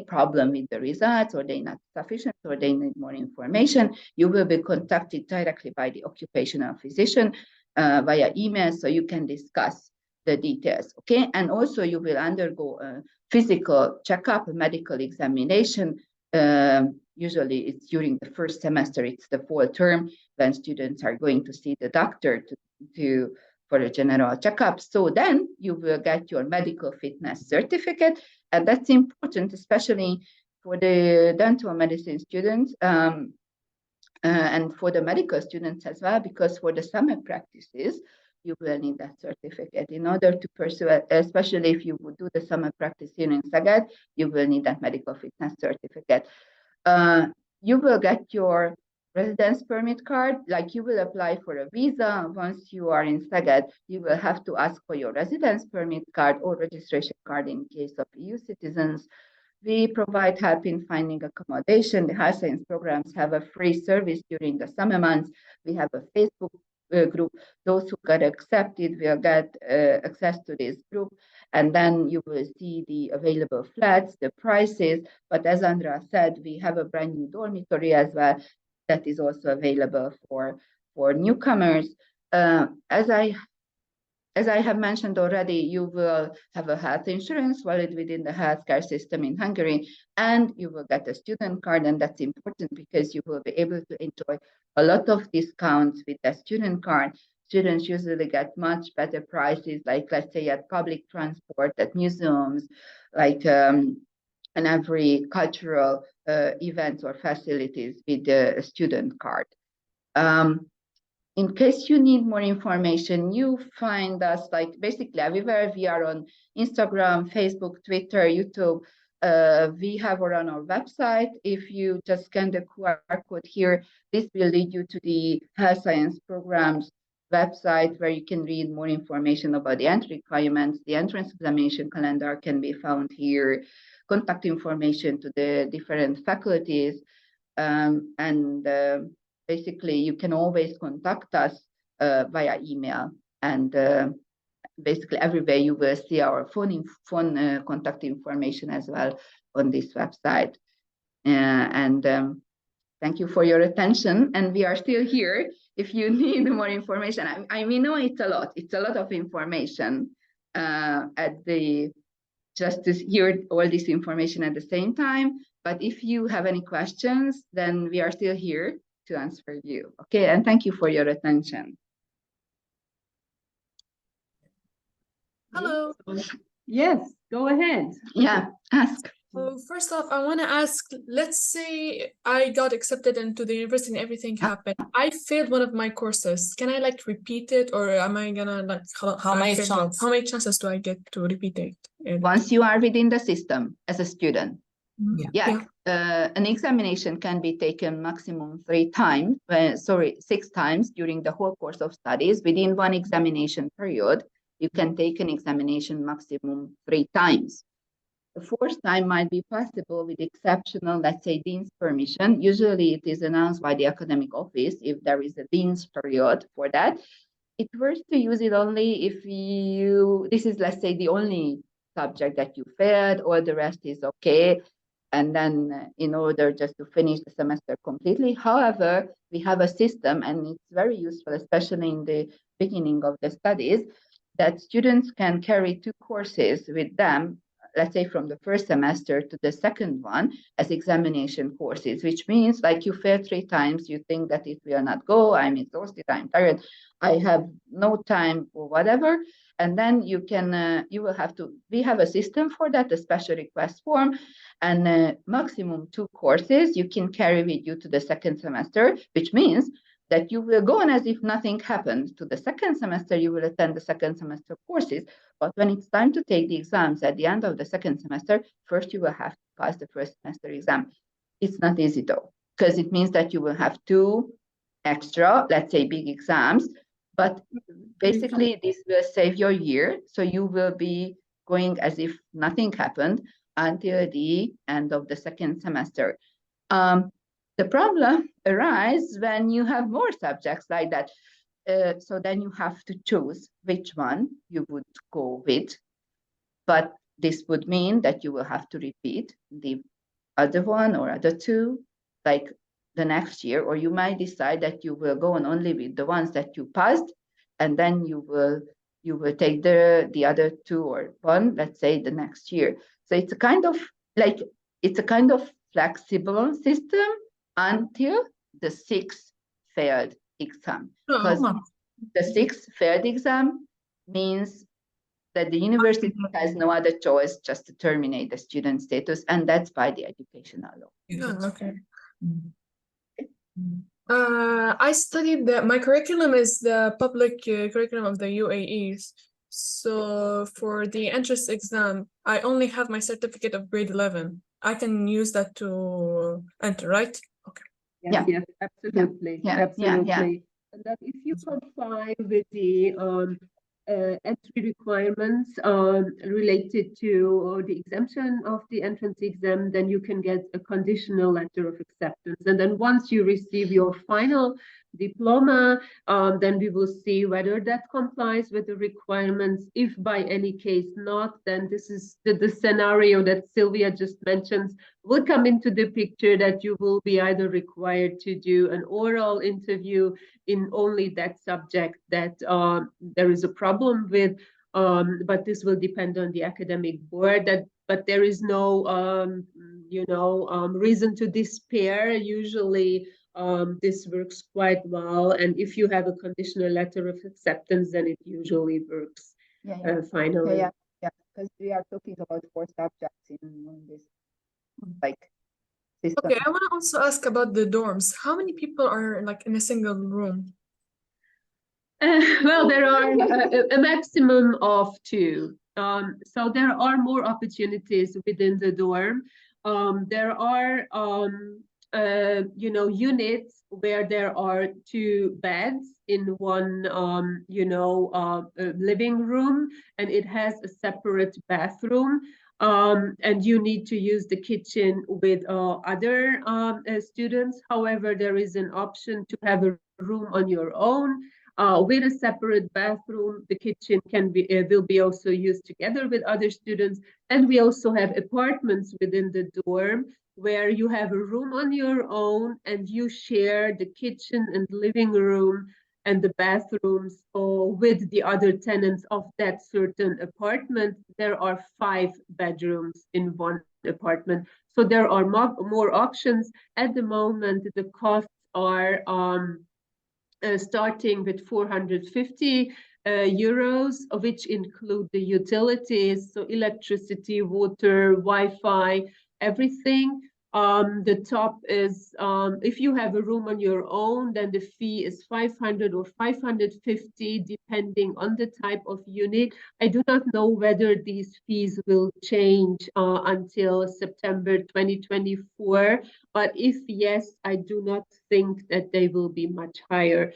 problem with the results, or they're not sufficient, or they need more information, you will be contacted directly by the occupational physician via email, so you can discuss the details, okay? And also you will undergo a physical checkup, a medical examination. Usually it's during the first semester, it's the fall term, when students are going to see the doctor for a general checkup. So then you will get your medical fitness certificate, and that's important, especially for the dental medicine students and for the medical students as well, because for the summer practices, you will need that certificate in order to pursue it, especially if you would do the summer practice here in Szeged, you will need that medical fitness certificate. You will get your residence permit card, like you will apply for a visa. Once you are in Szeged, you will have to ask for your residence permit card or registration card in case of EU citizens. We provide help in finding accommodation. The health science programs have a free service during the summer months. We have a Facebook group. Those who got accepted will get access to this group, and then you will see the available flats, the prices. But as Andrea said, we have a brand new dormitory as well that is also available for newcomers. As I have mentioned already, you will have a health insurance valid within the healthcare system in Hungary, and you will get a student card, and that's important because you will be able to enjoy a lot of discounts with the student card. Students usually get much better prices, like let's say at public transport, at museums, like and every cultural events or facilities with the student card. In case you need more information, you find us like basically everywhere. We are on Instagram, Facebook, Twitter, YouTube. We have on our website. If you just scan the QR code here, this will lead you to the health science programs website where you can read more information about the entry requirements. The entrance examination calendar can be found here, contact information to the different faculties, and basically you can always contact us via email, and basically everywhere you will see our phone contact information as well on this website. Thank you for your attention, and we are still here if you need more information. We know it's a lot of information just to hear all this information at the same time. But if you have any questions, then we are still here to answer you. Okay, and thank you for your attention. Hello. Yes, go ahead. Yeah, ask. First off, I want to ask, let's say I got accepted into the university and everything happened. I failed one of my courses. Can I like repeat it, or am I gonna like How many chances? How many chances do I get to repeat it? Once you are within the system as a student. Yeah. An examination can be taken maximum 6 times during the whole course of studies. Within one examination period, you can take an examination maximum 3 times. The 4th time might be possible with exceptional, let's say, dean's permission. Usually it is announced by the academic office if there is a dean's period for that. It works to use it only if this is, let's say, the only subject that you failed, or the rest is okay. And then in order just to finish the semester completely. However, we have a system, and it's very useful, especially in the beginning of the studies, that students can carry 2 courses with them, let's say from the 1st semester to the 2nd one, as examination courses, which means like you fail 3 times, you think that it will not go, I'm exhausted, I'm tired, I have no time or whatever. And then you can, we have a system for that, a special request form, and maximum 2 courses you can carry with you to the 2nd semester, which means that you will go on as if nothing happened. To the 2nd semester, you will attend the 2nd semester courses. But when it's time to take the exams at the end of the 2nd semester, first you will have to pass the 1st semester exam. It's not easy though, because it means that you will have 2 extra, let's say, big exams. But basically, this will save your year. So you will be going as if nothing happened until the end of the 2nd semester. The problem arises when you have more subjects like that. So then you have to choose which one you would go with. But this would mean that you will have to repeat the other one or other 2, like the next year, or you might decide that you will go on only with the ones that you passed, and then you will take the other 2 or 1, let's say, the next year. So it's a kind of flexible system until the 6th failed exam. Because the 6th failed exam means that the university has no other choice just to terminate the student status, and that's by the educational law. Yeah, okay. I studied my curriculum is the public curriculum of the UAE. So for the entrance exam, I only have my certificate of grade 11. I can use that to enter, right? Okay. Yes, yes, absolutely, absolutely. And that if you comply with the entry requirements related to the exemption of the entrance exam, then you can get a conditional letter of acceptance. And then once you receive your final diploma, then we will see whether that complies with the requirements. If by any case not, then this is the scenario that Sylvia just mentioned will come into the picture, that you will be either required to do an oral interview in only that subject that there is a problem with, but this will depend on the academic board. But there is no reason to despair. Usually this works quite well, and if you have a conditional letter of acceptance, then it usually works finally. Yeah, because we are talking about 4 subjects in this system. Okay, I want to also ask about the dorms. How many people are like in a single room? Well, there are a maximum of 2. So there are more opportunities within the dorm. There are units where there are 2 beds in one, living room, and it has a separate bathroom. And you need to use the kitchen with other students. However, there is an option to have a room on your own with a separate bathroom. The kitchen will be also used together with other students. And we also have apartments within the dorm where you have a room on your own and you share the kitchen and living room and the bathrooms with the other tenants of that certain apartment. There are 5 bedrooms in one apartment. So there are more options. At the moment, the costs are starting with 450 euros, which include the utilities, so electricity, water, Wi-Fi, everything. The top is, if you have a room on your own, then the fee is 500 or 550, depending on the type of unit. I do not know whether these fees will change until September 2024, but if yes, I do not think that they will be much higher.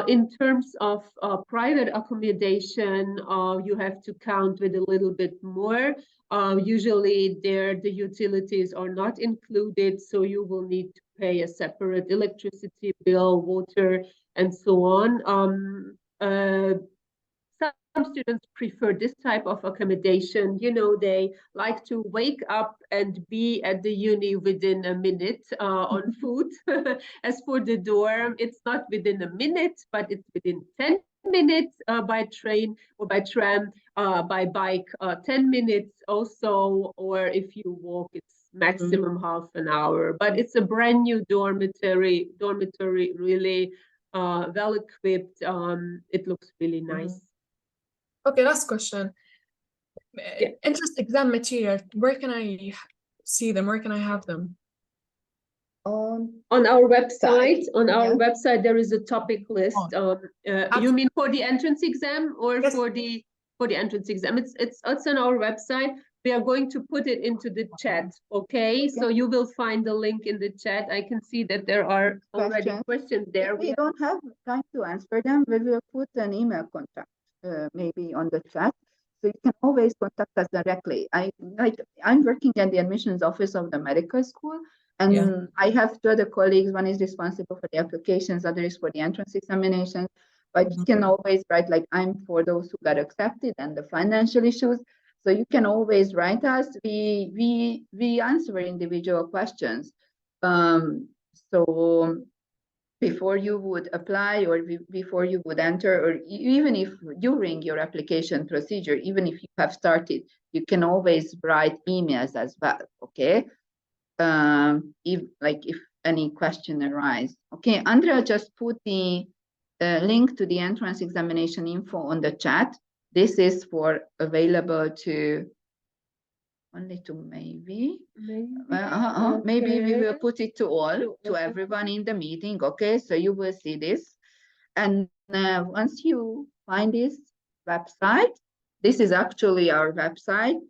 In terms of private accommodation, you have to count with a little bit more. Usually the utilities are not included, so you will need to pay a separate electricity bill, water, and so on. Some students prefer this type of accommodation. They like to wake up and be at the uni within a minute on foot. As for the dorm, it's not within a minute, but it's within 10 minutes by train or by tram, by bike 10 minutes also, or if you walk, it's maximum half an hour. But it's a brand new dormitory, really well equipped. It looks really nice. Okay, last question. Yeah. Entrance exam material, where can I see them? Where can I have them? On our website, Yeah. website, there is a topic list. You mean for the entrance exam or Yes. for the entrance exam? It's on our website. We are going to put it into the chat. Okay, so you will find the link in the chat. I can see that there are already questions there. If we don't have time to answer them, we will put an email contact maybe on the chat. So you can always contact us directly. I'm working at the admissions office of the medical school, and I have 2 other colleagues. One is responsible for the applications, other is for the entrance examinations. But you can always write, like, I'm for those who got accepted and the financial issues. So you can always write us. We answer individual questions. So before you would apply or before you would enter, or even if during your application procedure, even if you have started, you can always write emails as well, okay? If any question arises. Okay, Andrea just put the link to the entrance examination info on the chat. This is for available to only to maybe we will put it to all, to everyone in the meeting. Okay, so you will see this, and once you find this website, this is actually our website.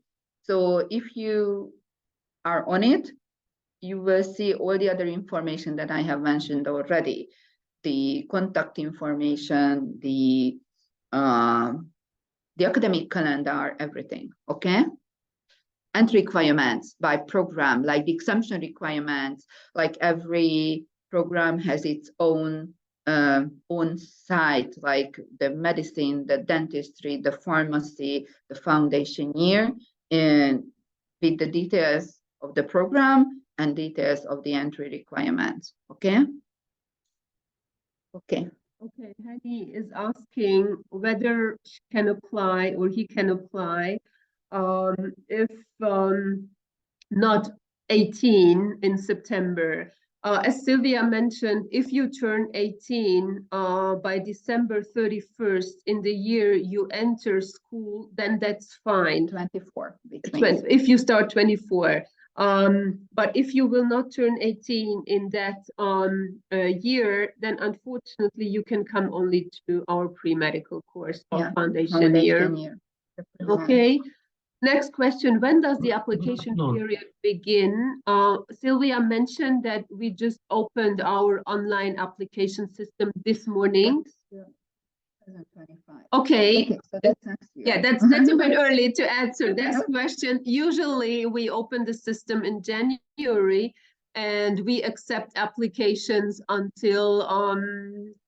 So if you are on it, you will see all the other information that I have mentioned already, the contact information, the academic calendar, everything. Okay. And requirements by program, like the exemption requirements, like every program has its own site, like the medicine, the dentistry, the pharmacy, the foundation year, and with the details of the program and details of the entry requirements. Okay. Okay. Okay, Hani is asking whether she can apply or he can apply if not 18 in September. As Sylvia mentioned, if you turn 18 by December 31st in the year you enter school, then that's fine. 24. If you start 24. But if you will not turn 18 in that year, then unfortunately you can come only to our pre-medical course or foundation year. Okay. Next question, when does the application No. period begin? Sylvia mentioned that we just opened our online application system this morning. 2025. Okay. Okay, so that's next year. Yeah, that's a bit early to answer this question. Usually we open the system in January and we accept applications until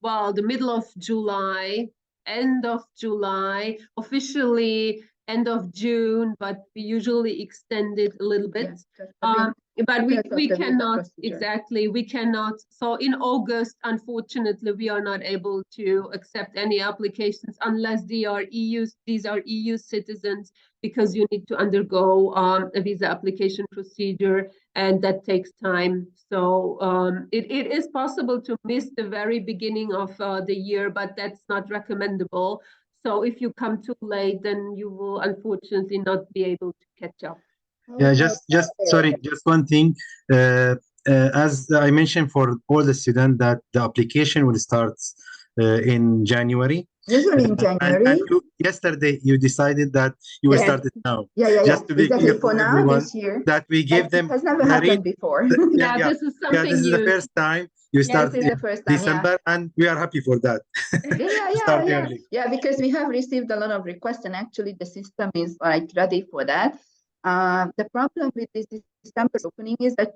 well, the middle of July, end of July, officially end of June, but we usually extend it a little bit. But we cannot, exactly, we cannot. So in August, unfortunately, we are not able to accept any applications unless these are EU citizens, because you need to undergo a visa application procedure, and that takes time. So it is possible to miss the very beginning of the year, but that's not recommendable. So if you come too late, then you will unfortunately not be able to catch up. Yeah, sorry, just one thing. As I mentioned for all the students, that the application will start in January. Usually in January. Yesterday, you decided that you will start it now. Yeah. Just to be clear for now, everyone, this year, that we give them. has never happened before. This is something this is the new. first time you start this is the first time, December, and we are happy for that. Start early. Yeah, because we have received a lot of requests, and actually the system is like ready for that. The problem with this December opening is that,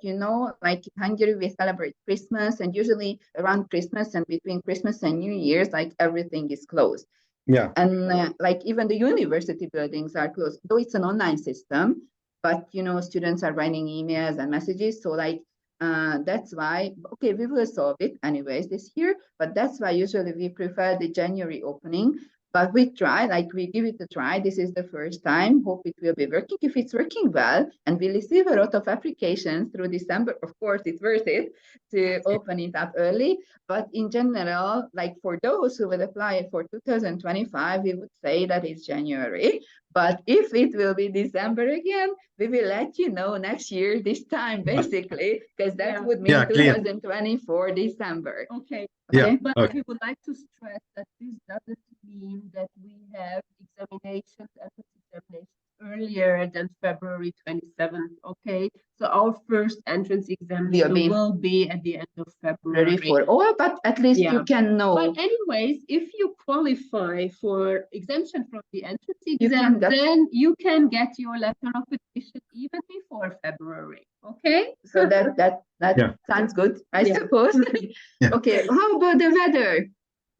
like in Hungary, we celebrate Christmas, and usually around Christmas and between Christmas and New Year's, like everything is closed. Yeah. And like even the university buildings are closed, though it's an online system, but students are writing emails and messages. So like that's why, okay, we will solve it anyways this year, but that's why usually we prefer the January opening. But we try, like we give it a try. This is the first time. Hope it will be working. If it's working well, and we receive a lot of applications through December, of course, it's worth it to open it up early. But in general, like for those who will apply for 2025, we would say that it's January. But if it will be December again, we will let you know next year, this time, basically, because that would mean 2024 December. Okay. Yeah. But we would like to stress that this doesn't mean that we have examinations and examinations earlier than February 27th. Okay. So our first entrance exam will be at the end of February. But at least you can know. But anyways, if you qualify for exemption from the entrance exam, then you can get your letter of admission even before February. Okay. So that sounds good, I suppose. Okay. How about the weather?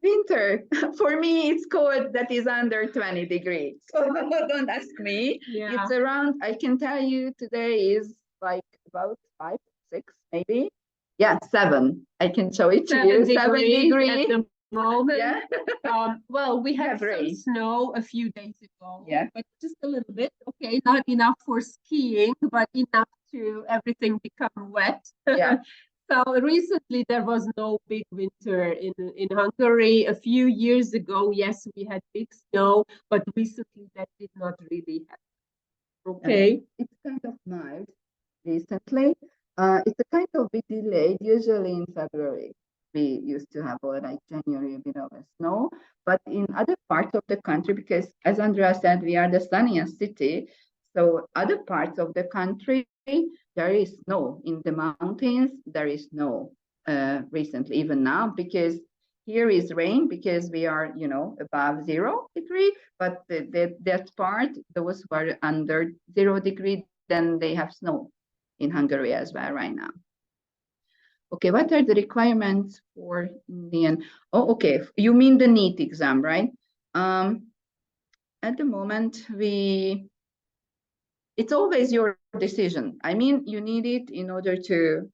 Winter. For me, it's cold. That is under 20 degrees. So don't ask me. It's around, I can tell you today is like about 5, 6, maybe. Yeah, 7. I can show it to you. 7 degrees at the moment. Yeah. Well, we had some snow a few days ago. Yeah. But just a little bit. Okay, not enough for skiing, but enough to everything become wet. Yeah. So recently there was no big winter in Hungary. A few years ago, yes, we had big snow, but recently that did not really happen. Okay. It's kind of mild recently. It's a kind of bit delayed. Usually in February, we used to have like January a bit of a snow, but in other parts of the country, because as Andrea said, we are the sunniest city. So other parts of the country, there is snow in the mountains. There is snow recently, even now, because here is rain because we are, above 0 degree. But that part, those who are under 0 degree, then they have snow in Hungary as well right now. Okay, what are the requirements for Indian? Oh, okay. You mean the NEET exam, right? At the moment, it's always your decision. I mean, you need it in order to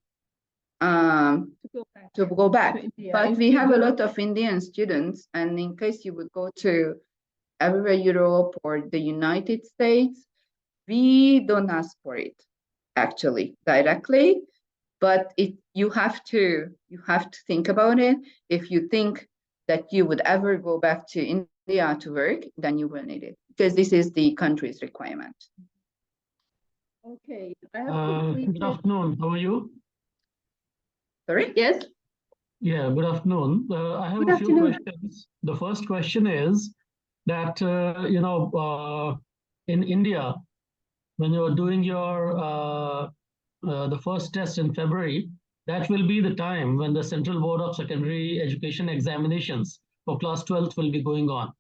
go back. But we have a lot of Indian students, and in case you would go to everywhere Europe or the United States, we don't ask for it actually directly, but you have to think about it. If you think that you would ever go back to India to work, then you will need it, because this is the country's requirement. Okay. Good afternoon. How are you? Sorry? Yes. Yeah, good afternoon. I have a few questions. The first question is that, in India, when you're doing your the first test in February, that will be the time when the Central Board of Secondary Education examinations for class 12th will be going on.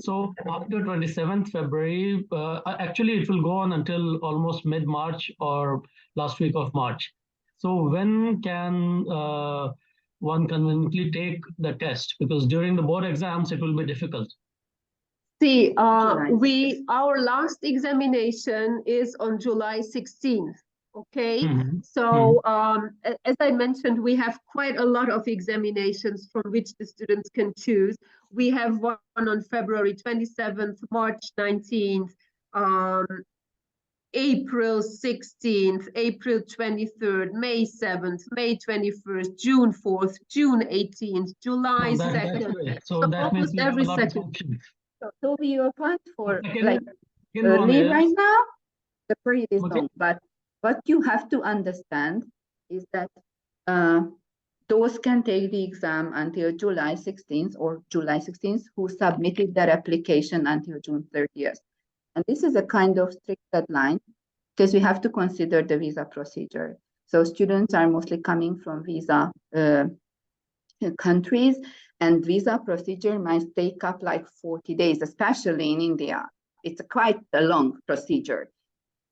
So after 27th February, actually it will go on until almost mid-March or last week of March. So when can one conveniently take the test? Because during the board exams, it will be difficult. See, our last examination is on July 16th. Okay, so as I mentioned, we have quite a lot of examinations from which the students can choose. We have one on February 27th, March 19th, April 16th, April 23rd, May 7th, May 21st, June 4th, June 18th, July 2nd. So that means almost every second. So Toby, you applied for Second early right now. The period is long, but what you have to understand is that those can take the exam until July 16th or July 16th who submitted their application until June 30th. And this is a kind of strict deadline because we have to consider the visa procedure. So students are mostly coming from visa countries, and visa procedure might take up like 40 days, especially in India. It's quite a long procedure.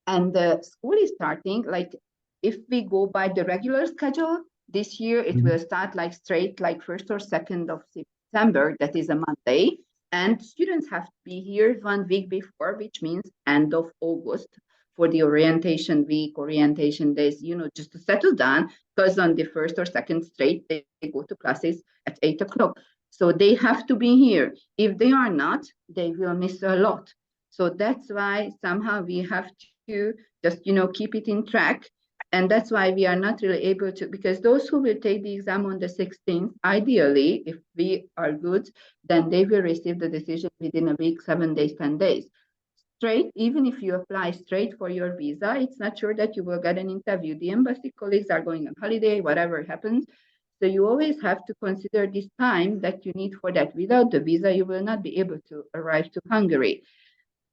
And the school is starting, like if we go by the regular schedule, this year it will start like straight like 1st or 2nd of September, that is a Monday. And students have to be here 1 week before, which means end of August for the orientation week, orientation days, you know, just to settle down, because on the 1st or 2nd straight, they go to classes at 8 o'clock. So they have to be here. If they are not, they will miss a lot. So that's why somehow we have to just, you know, keep it in track. And that's why we are not really able to, because those who will take the exam on the 16th, ideally, if we are good, then they will receive the decision within a week, 7 days, 10 days. Straight, even if you apply straight for your visa, it's not sure that you will get an interview. The embassy colleagues are going on holiday, whatever happens. So you always have to consider this time that you need for that. Without the visa, you will not be able to arrive to Hungary.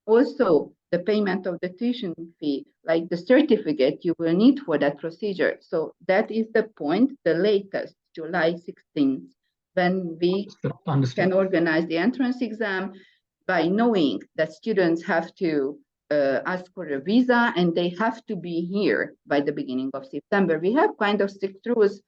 Also, the payment of the tuition fee, like the certificate you will need for that procedure. So that is the point, the latest, July 16th, when we can organize the entrance exam by knowing that students have to ask for a visa and they have to be here by the beginning of September. We have kind of strict rules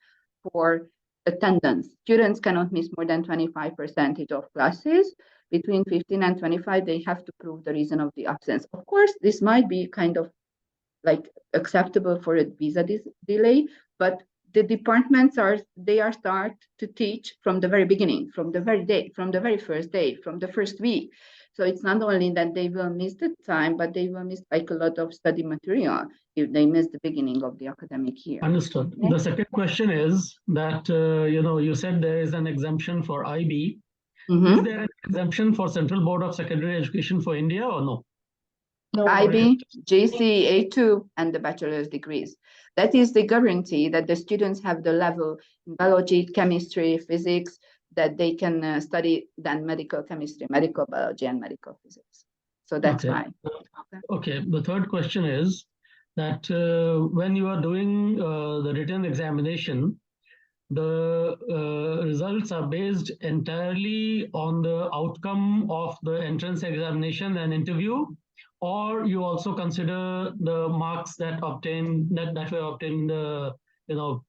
for attendance. Students cannot miss more than 25% of classes. Between 15 and 25, they have to prove the reason of the absence. Of course, this might be kind of like acceptable for a visa delay, but the departments start to teach from the very beginning, from the very first day, from the first week. So it's not only that they will miss the time, but they will miss like a lot of study material if they miss the beginning of the academic year. Understood. Okay. The second question is that, you know, you said there is an exemption for IB. Is there an exemption for Central Board of Secondary Education for India or no? No. IB, GC, A2, and the bachelor's degrees. That is the guarantee that the students have the level in biology, chemistry, physics, that they can study then medical chemistry, medical biology, and medical physics. So that's why. Okay. The third question is that when you are doing the written examination, the results are based entirely on the outcome of the entrance examination and interview, or you also consider the marks that were obtained, you know,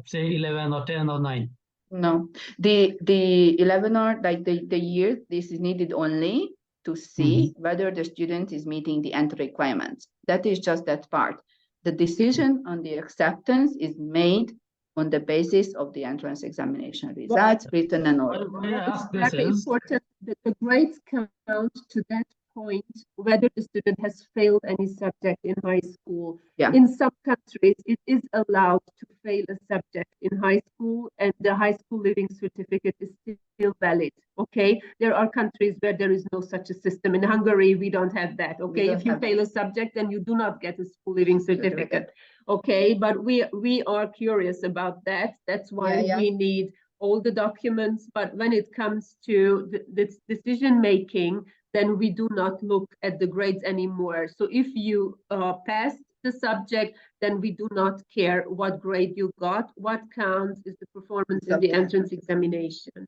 say 11 or 10 or 9? No, the 11 or like the year, this is needed only to see whether the student is meeting the entry requirements. That is just that part. The decision on the acceptance is made on the basis of the entrance examination results, written and oral. It's very important that the grades count to that point, whether the student has failed any subject in high school. Yeah. In some countries, it is allowed to fail a subject in high school, and the high school living certificate is still valid. Okay, there are countries where there is no such a system. In Hungary, we don't have that. Okay, if you fail a subject, then you do not get a school living certificate. Okay, but we are curious about that. That's why we need all the documents. But when it comes to the decision making, then we do not look at the grades anymore. So if you passed the subject, then we do not care what grade you got. What counts is the performance in the entrance examination.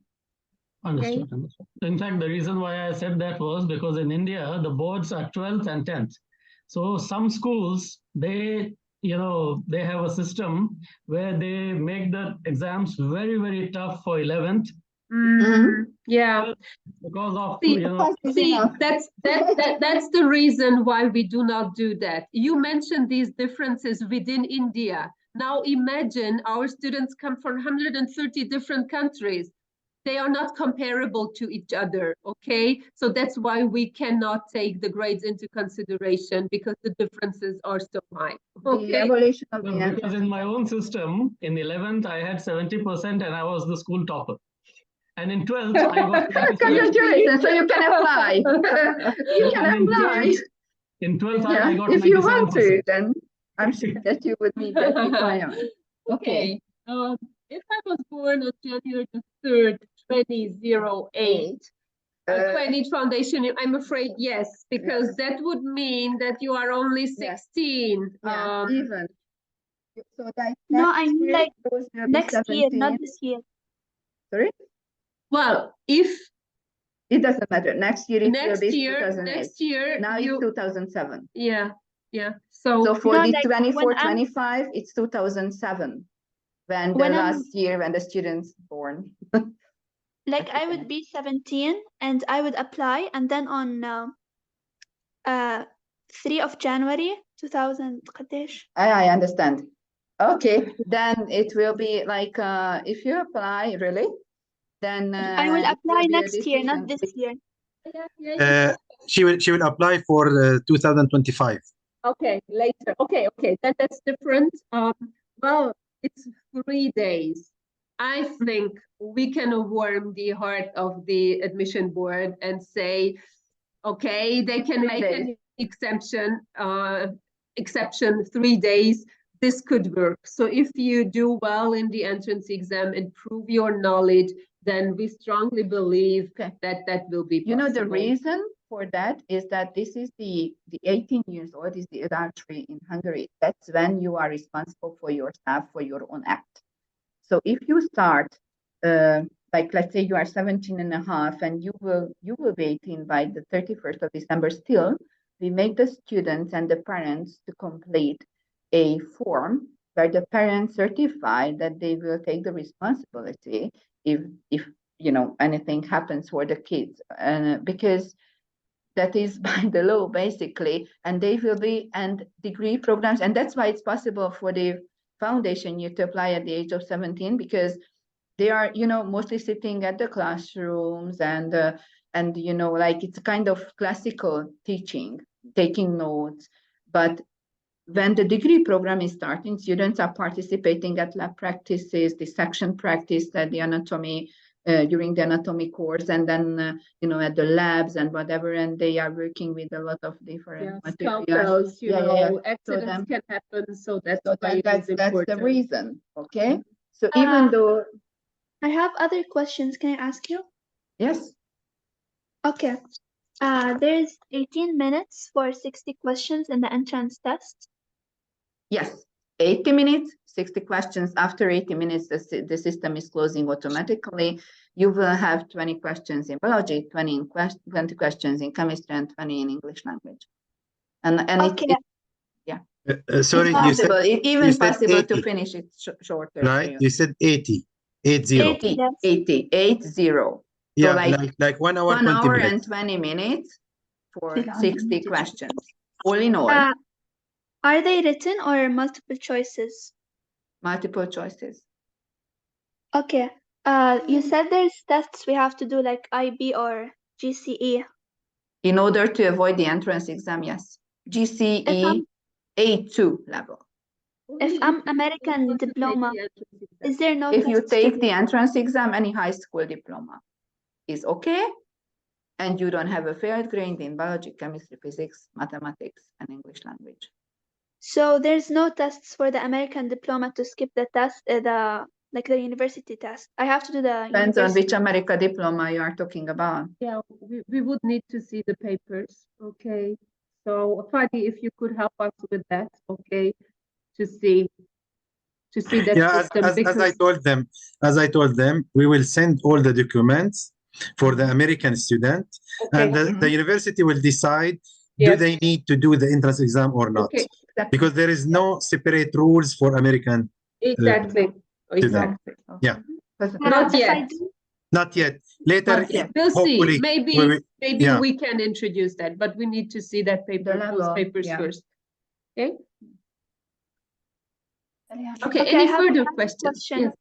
Understood. Understood. In fact, the reason why I said that was because in India, the boards are 12th and 10th. So some schools, they have a system where they make the exams very, very tough for 11th. Yeah. Because of, that's the reason why we do not do that. You mentioned these differences within India. Now imagine our students come from 130 different countries. They are not comparable to each other, okay? So that's why we cannot take the grades into consideration, because the differences are so high. Okay? The evaluation of Because in my own system, in 11th, I had 70% and I was the school topper. And in 12th, I got 27%. Congratulations, so you can apply. You can apply. In 12th, I got 97%. If you want to, then I'm sure that you would meet that requirement. Okay. If I was born on January the 3rd, 2008, 20 foundation, I'm afraid yes, because that would mean that you are only 16. Even. So that No, I mean like next year, not 17. this year. Sorry? Well, if it doesn't matter. Next year it will be 2008. Next year now it's 2007. Yeah. So for No, the like 24-25, it's 2007. When the last year when the students born. Like I would be 17 and I would apply, and then on 3 of January 2000 I understand. Okay, then it will be like if you apply really, then I will apply next year, not this year. She will apply for 2025. Okay, later. Okay, that's different. Well, it's 3 days. I think we can warm the heart of the admission board and say, okay, they can make an exception 3 days. This could work. So if you do well in the entrance exam and prove your knowledge, then we strongly believe that will be possible. You know, the reason for that is that this is the 18 years old is the adult age in Hungary. That's when you are responsible for yourself, for your own act. So if you start, like let's say you are 17 and a half and you will be 18 by the 31st of December, still, we make the students and the parents to complete a form where the parents certify that they will take the responsibility if anything happens for the kids, because that is by the law basically, and they will be and degree programs, and that's why it's possible for the foundation year to apply at the age of 17, because they are mostly sitting at the classrooms and like it's a kind of classical teaching, taking notes. But when the degree program is starting, students are participating at lab practices, dissection practice at the anatomy during the anatomy course, and then at the labs and whatever, and they are working with a lot of different materials. Accidents can happen, so that's the reason. Okay, so even though I have other questions, can I ask you? Yes. Okay. There's 18 minutes for 60 questions in the entrance test. Yes, 80 minutes, 60 questions. After 80 minutes, the system is closing automatically. You will have 20 questions in biology, 20 questions in chemistry, and 20 in English language. And okay. Sorry, it's possible, you said possible 80, to finish it shorter. right? You said 80. 80. 80. 80. 80. Yeah, so like 1 hour, 1 20 hour minutes. and 20 minutes for 60 questions. All in all. Are they written or multiple choices? Multiple choices. Okay. You said there's tests we have to do like IB or GCE. In order to avoid the entrance exam, yes. GCE A2 level. If I'm American diploma, is there no If you test take the entrance exam, any high school diploma is okay, and you don't have a failed grade in biology, chemistry, physics, mathematics, and English language. So there's no tests for the American diploma to skip the test, the like the university test. I have to do the Depends on university. which America diploma you are talking about. Yeah, we would need to see the papers. Okay. So Fadi, if you could help us with that, okay, to see that Yeah, system, as I because told them, we will send all the documents for the American student, okay. and the university will decide do Yes. they need to do the entrance exam or not, Okay, exactly. because there is no separate rules for American. Exactly. Exactly. Yeah. Not If I yet. do, Not yet. Later, Not yet. We'll see. hopefully, Maybe yeah. we can introduce that, but we need to see that paper, The those level, papers yeah. first. Okay. Okay. Okay, I Any have further one questions? question. Yes.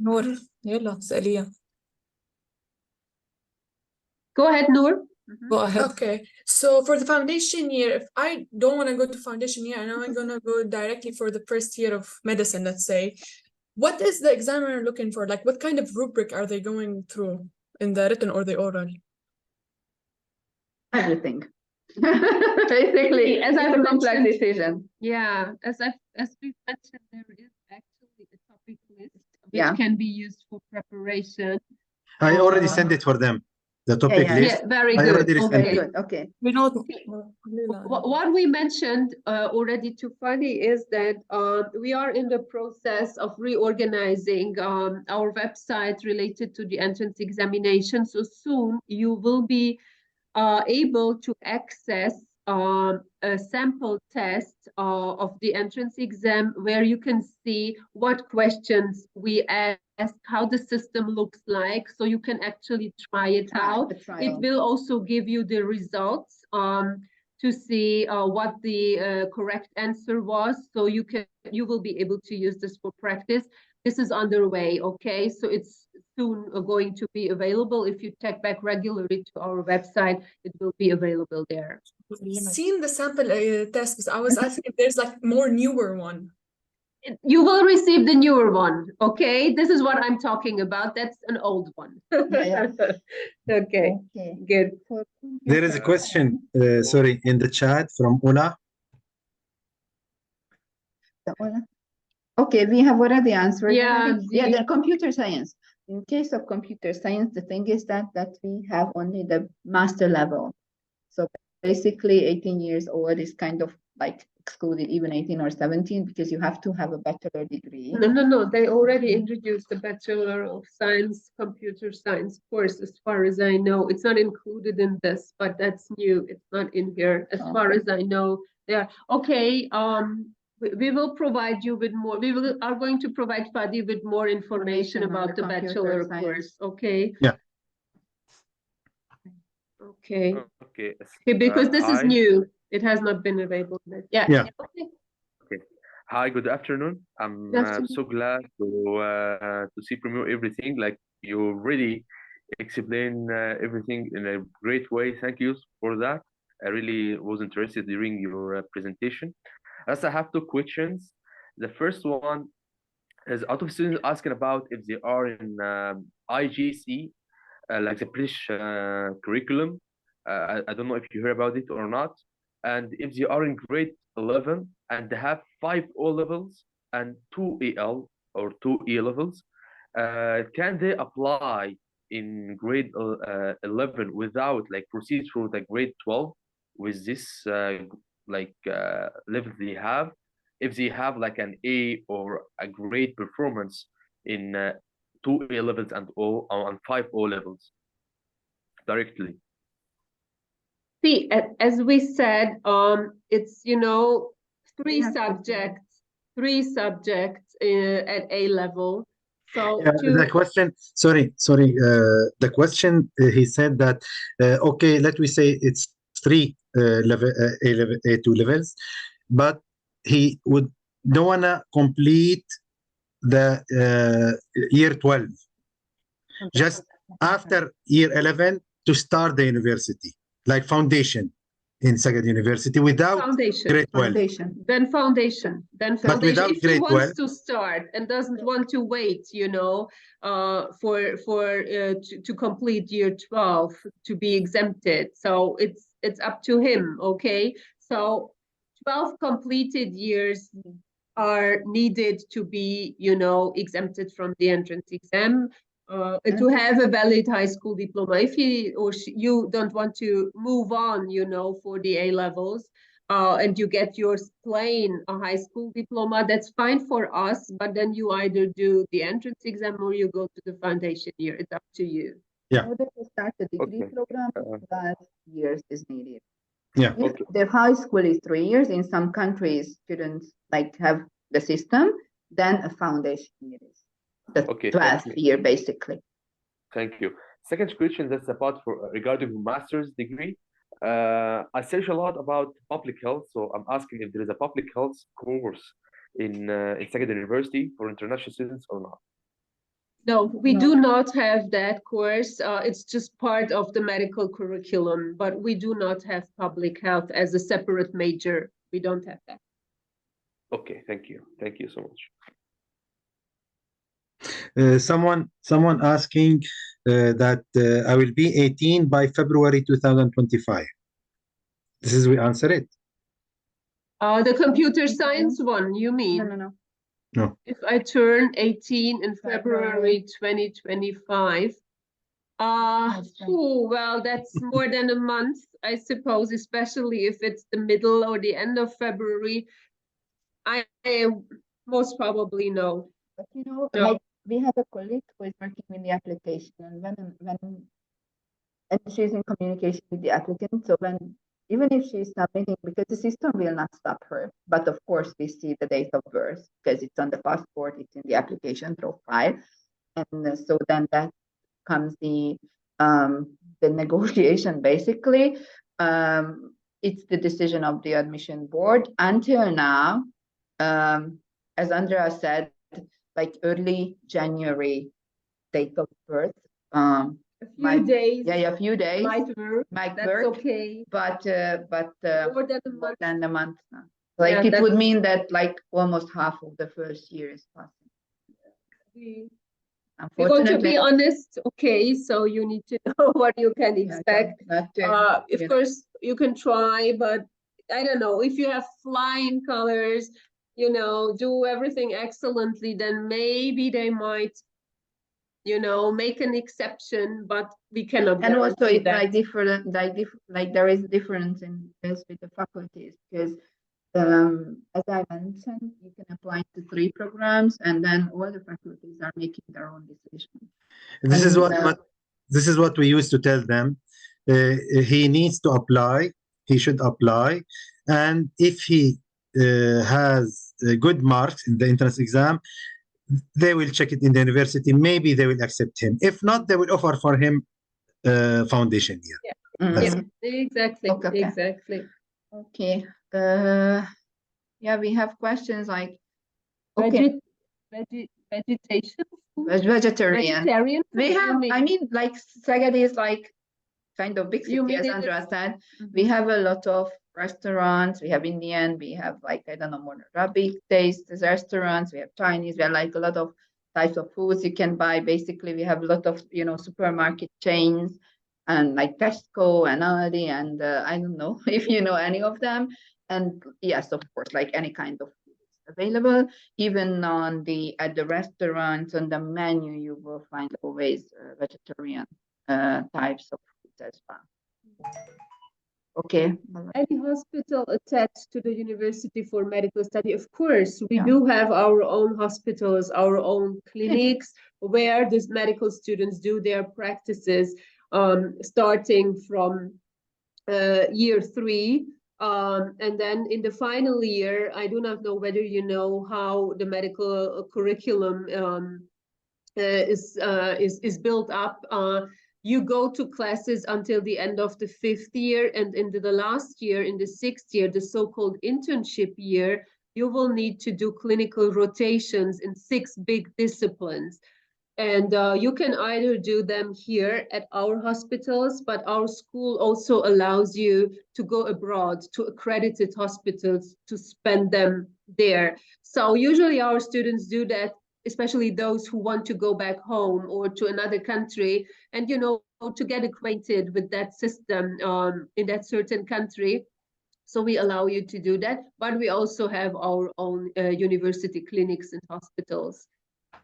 نور يلا اسأليها. Go ahead, Noor. Go ahead. Okay, so for the foundation year, if I don't want to go to foundation year, and I'm gonna go directly for the first year of medicine, let's say, what is the examiner looking for? Like, what kind of rubric are they going through in the written or the oral? Everything. Basically, As it's I've a complex mentioned- decision. Yeah, as we've mentioned, there is actually a topic list which Yeah. can be used for preparation. I already sent it for them. The topic yeah. list. Yeah, very I good. already sent Very it. good. Okay. We know. What we mentioned already to Fadi is that we are in the process of reorganizing our website related to the entrance examination. So soon you will be able to access a sample test of the entrance exam where you can see what questions we ask, how the system looks like, so you can actually try it out. It will also give you the results to see what the correct answer was, so you will be able to use this for practice. This is underway, okay? So it's soon going to be available. If you check back regularly to our website, it will be available there. Seen the sample test, I was asking if there's like more newer one. You will receive the newer one, okay? This is what I'm talking about. That's an old one. Okay, good. There is a question, sorry, in the chat from Una. Okay, we have already answered. Yeah, Yeah, the computer science. In case of computer science, the thing is that we have only the master level. So basically 18 years old is kind of like excluded, even 18 or 17, because you have to have a bachelor degree. No. They already introduced the Bachelor of Science, Computer Science course, as far as I know. It's not included in this, but that's new. It's not in here. As far as I know, they are. Okay, we will provide you with more. Are going to provide Fadi with more information about the Bachelor course. Okay. Yeah. Okay. Okay. Because this is hi. new. It has not been available yet. Yeah. Okay. Hi, good afternoon. I'm so glad to see from you everything. Like you really explain everything in a great way. Thank you for that. I really was interested during your presentation. As I have two questions. The first one is out of students asking about if they are in IGC, like the British curriculum. I don't know if you hear about it or not. And if they are in grade 11 and they have 5 O levels and 2 EL or 2 E levels, can they apply in grade 11 without like proceed through the grade 12 with this level they have? If they have like an A or a great performance in 2 A levels and 5 O levels directly. See, as we said, it's, three subjects at A level. So the question, sorry. The question, he said that, okay, let me say it's 3 level A2 levels, but he don't wanna complete the year 12, just after year 11 to start the university, like foundation in Szeged University without grade 12. Then foundation. But without if he grade wants 12, to start and doesn't want to wait, to complete year 12 to be exempted. So it's up to him, okay? So 12 completed years are needed to be, you know, exempted from the entrance exam, and to have a valid high school diploma. If he or you don't want to move on, you know, for the A levels, and you get your plain a high school diploma, that's fine for us, but then you either do the entrance exam or you go to the foundation year. It's up to you. Yeah. In order to start the degree program, 12 years is needed. Yeah. If the high school is 3 years, in some countries, students like have the system, then a foundation year is the 12th year, basically. Thank you. Second question, that's about for regarding master's degree. I search a lot about public health, so I'm asking if there is a public health course in Szeged University for international students or not. No, we do not have that course. It's just part of the medical curriculum, but we do not have public health as a separate major. We don't have that. Okay, thank you. Thank you so much. Someone asking that I will be 18 by February 2025. This is, we answer it. The computer science one, you mean? No. If I turn 18 in February 2025, well, that's more than a month, I suppose, especially if it's the middle or the end of February. I most probably no. But you know, like we have a colleague who is working with the application, and and she's in communication with the applicant. So even if she's submitting, because the system will not stop her, but of course we see the date of birth because it's on the passport, it's in the application profile, and so then that comes the negotiation basically. It's the decision of the admission board. Until now, as Andrea said, like early January date of birth. A few days. Yeah, a few days. Might work. That's okay. But more than a month now. Like it would mean that like almost half of the first year is passing. We're going to be honest, okay, so you need to know what you can expect. Of course, you can try, but I don't know, if you have flying colors, you know, do everything excellently, then maybe they might, you know, make an exception, but we cannot. And also it's like different, like there is difference in this with the faculties, because as I mentioned, you can apply to 3 programs, and then all the faculties are making their own decision. This is what we used to tell them. He needs to apply. He should apply, and if he has good marks in the entrance exam, they will check it in the university. Maybe they will accept him. If not, they will offer for him foundation year. Yeah, exactly. Okay. Exactly. Okay. Yeah, we have questions like Vegetation. Vegetarian. We have. I mean, like Szeged is like kind of big city, as Andrea said. We have a lot of restaurants. We have Indian. We have like, I don't know, more Arabic taste restaurants. We have Chinese. We have like a lot of types of foods you can buy. Basically, we have a lot of, you know, supermarket chains and like Tesco and Aldi, and I don't know if you know any of them. And yes, of course, like any kind of food is available. Even at the restaurants on the menu, you will find always vegetarian types of foods as well. Okay. Any hospital attached to the university for medical study? Of course, we do have our own hospitals, our own clinics, where these medical students do their practices, starting from year 3. And then in the final year, I do not know whether you know how the medical curriculum is built up. You go to classes until the end of the 5th year, and in the last year, in the 6th year, the so-called internship year, you will need to do clinical rotations in 6 big disciplines. And you can either do them here at our hospitals, but our school also allows you to go abroad to accredited hospitals to spend them there. So usually our students do that, especially those who want to go back home or to another country, and, you know, to get acquainted with that system in that certain country. So we allow you to do that, but we also have our own university clinics and hospitals.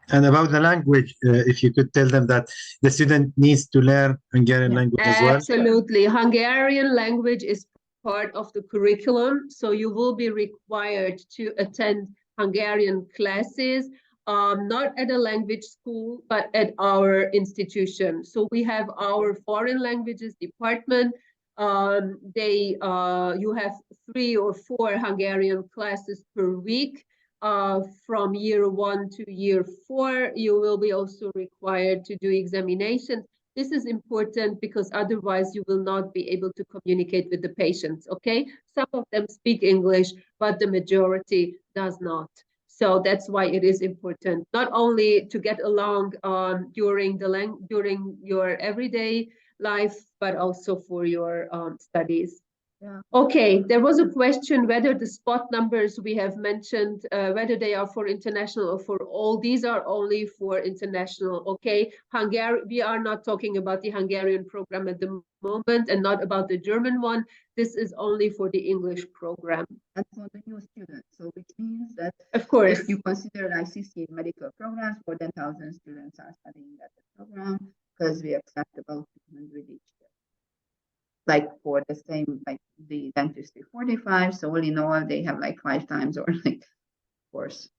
And about the language, if you could tell them that the student needs to learn Hungarian language as well. Absolutely. Hungarian language is part of the curriculum, so you will be required to attend Hungarian classes, not at a language school, but at our institution. So we have our foreign languages department. You have 3 or 4 Hungarian classes per week. From year 1 to year 4, you will be also required to do examinations. This is important because otherwise you will not be able to communicate with the patients, okay? Some of them speak English, but the majority does not. So that's why it is important, not only to get along during your everyday life, but also for your studies. Yeah. Okay, there was a question whether the spot numbers we have mentioned, whether they are for international or for all. These are only for international, okay? We are not talking about the Hungarian program at the moment and not about the German one. This is only for the English program. And for the new students, so which means that of course, if you consider ICC medical programs, more than 1,000 students are studying at the program because we accept about 200 each year. Like for the same, like the dentistry 45, so all in all, they have like 5 times or like, of course,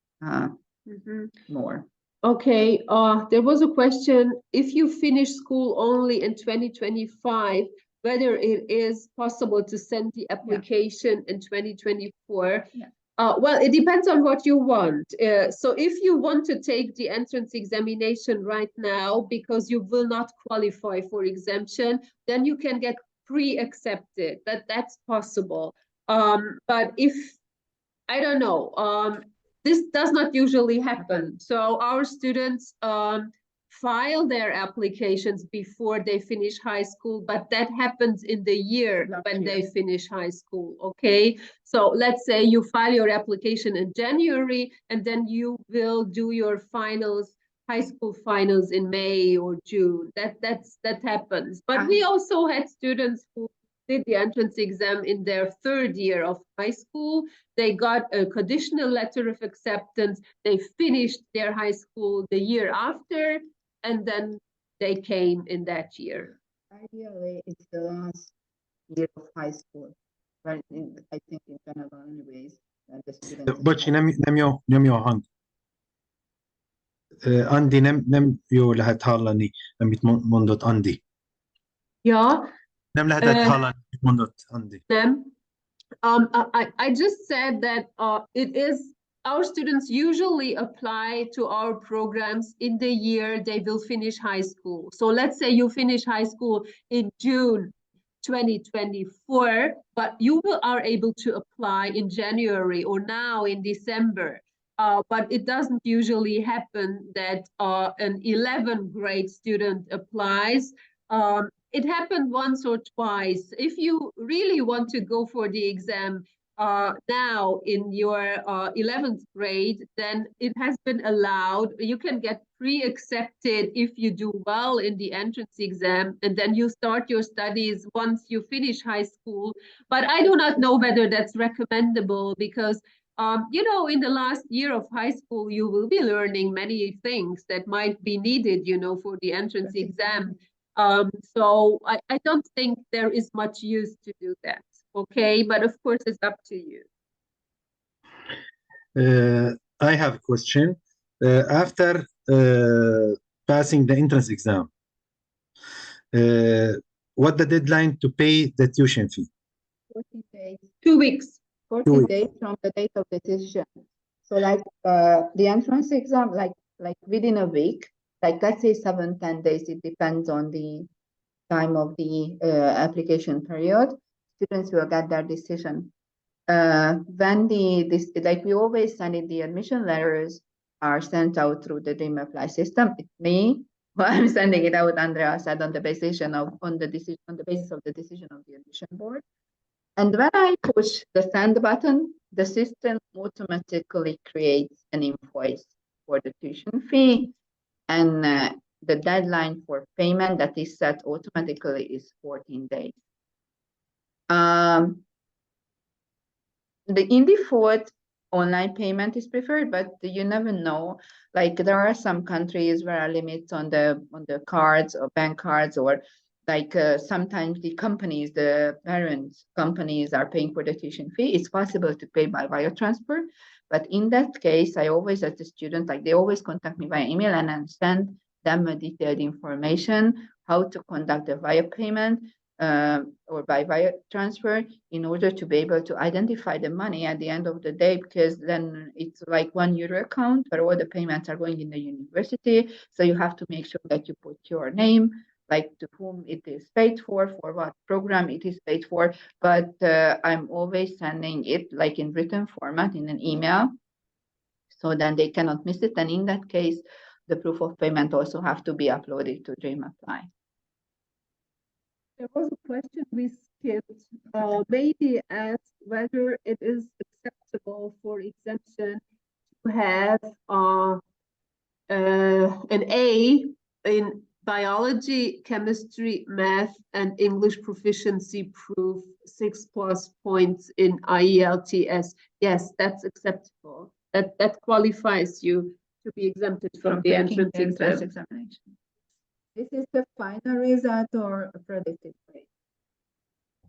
more. Okay, there was a question, if you finish school only in 2025, whether it is possible to send the application in 2024. Yeah. Well, it depends on what you want. So if you want to take the entrance examination right now because you will not qualify for exemption, then you can get pre-accepted. That's possible. But if, I don't know, this does not usually happen. So our students file their applications before they finish high school, but that happens in the year when they finish high school, okay? So let's say you file your application in January, and then you will do your finals, high school finals in May or June. That happens. But we also had students who did the entrance exam in their 3rd year of high school. They got a conditional letter of acceptance. They finished their high school the year after, and then they came in that year. Ideally, it's the last year of high school, but I think in general anyways, the students... Bocsi, nem jó hang. Andi, nem jó lehet hallani, amit mondott Andi. Ja. Nem lehetett hallani, amit mondott Andi. Nem. I just said that our students usually apply to our programs in the year they will finish high school. So let's say you finish high school in June 2024, but you are able to apply in January or now in December. But it doesn't usually happen that an 11th grade student applies. It happened once or twice. If you really want to go for the exam now in your 11th grade, then it has been allowed. You can get pre-accepted if you do well in the entrance exam, and then you start your studies once you finish high school. But I do not know whether that's recommendable because you know, in the last year of high school, you will be learning many things that might be needed, you know, for the entrance exam. So I don't think there is much use to do that, okay? But of course, it's up to you. I have a question. After passing the entrance exam, what the deadline to pay the tuition fee? 14 days. 2 weeks. 14 days from the date of decision. So like the entrance exam, like within a week, like let's say 7-10 days, it depends on the time of the application period, students will get their decision. When like we always send it, the admission letters are sent out through the Dream Apply system. It's me who I'm sending it out. Andrea said on the basis of the decision of the admission board. And when I push the send button, the system automatically creates an invoice for the tuition fee, and the deadline for payment that is set automatically is 14 days. in default, online payment is preferred, but you never know. Like there are some countries where are limits on the cards or bank cards, or like sometimes the companies, the parent companies are paying for the tuition fee. It's possible to pay by wire transfer. But in that case, I always, as a student, like they always contact me via email and I send them a detailed information how to conduct the wire payment or by wire transfer in order to be able to identify the money at the end of the day, because then it's like €1 account where all the payments are going in the university. So you have to make sure that you put your name, like to whom it is paid for what program it is paid for. But I'm always sending it like in written format in an email, so then they cannot miss it. And in that case, the proof of payment also have to be uploaded to Dream Apply. There was a question we skipped. Maybe asked whether it is acceptable for exemption to have an A in biology, chemistry, math, and English proficiency proof 6+ points in IELTS. Yes, that's acceptable. That qualifies you to be exempted from the entrance examination. This is the final result or a predicted grade?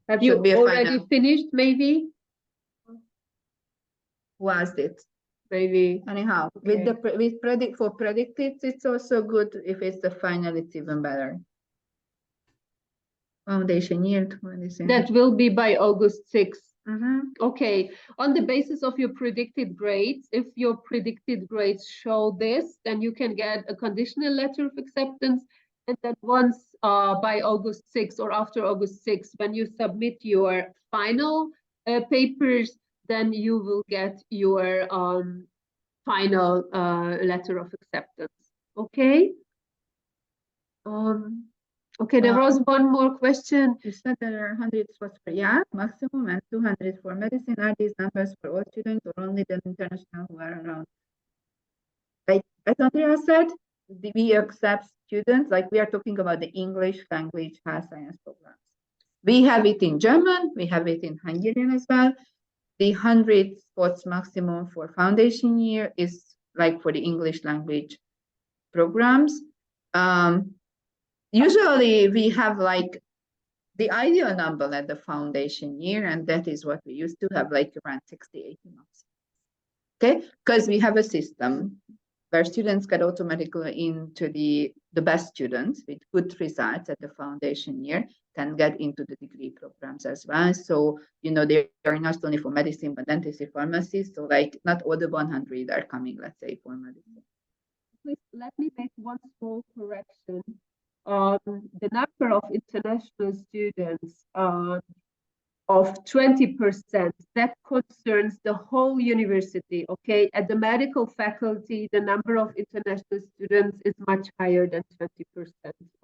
Have you already finished, maybe? Was it? Maybe. Anyhow, Okay. For predicted, it's also good. If it's the final, it's even better. Foundation year. That will be by August 6th. Okay. On the basis of your predicted grades, if your predicted grades show this, then you can get a conditional letter of acceptance. And then once by August 6th or after August 6th, when you submit your final papers, then you will get your final letter of acceptance. Okay. Okay, there was one more question. You said there are 100 spots per year, maximum, and 200 for medicine. Are these numbers for all students or only the international who are around? Like as Andrea said, we accept students, like we are talking about the English language health science programs. We have it in German, we have it in Hungarian as well. The 100 spots maximum for foundation year is like for the English language programs. Usually we have like the ideal number at the foundation year, and that is what we used to have, like around 60, 80 months. Okay, because we have a system where students get automatically into the best students with good results at the foundation year can get into the degree programs as well. So, you know, they are not only for medicine, but dentistry, pharmacy. So like not all the 100 are coming, let's say, for medicine. Please let me make one small correction. The number of international students of 20%, that concerns the whole university, okay? At the medical faculty, the number of international students is much higher than 20%,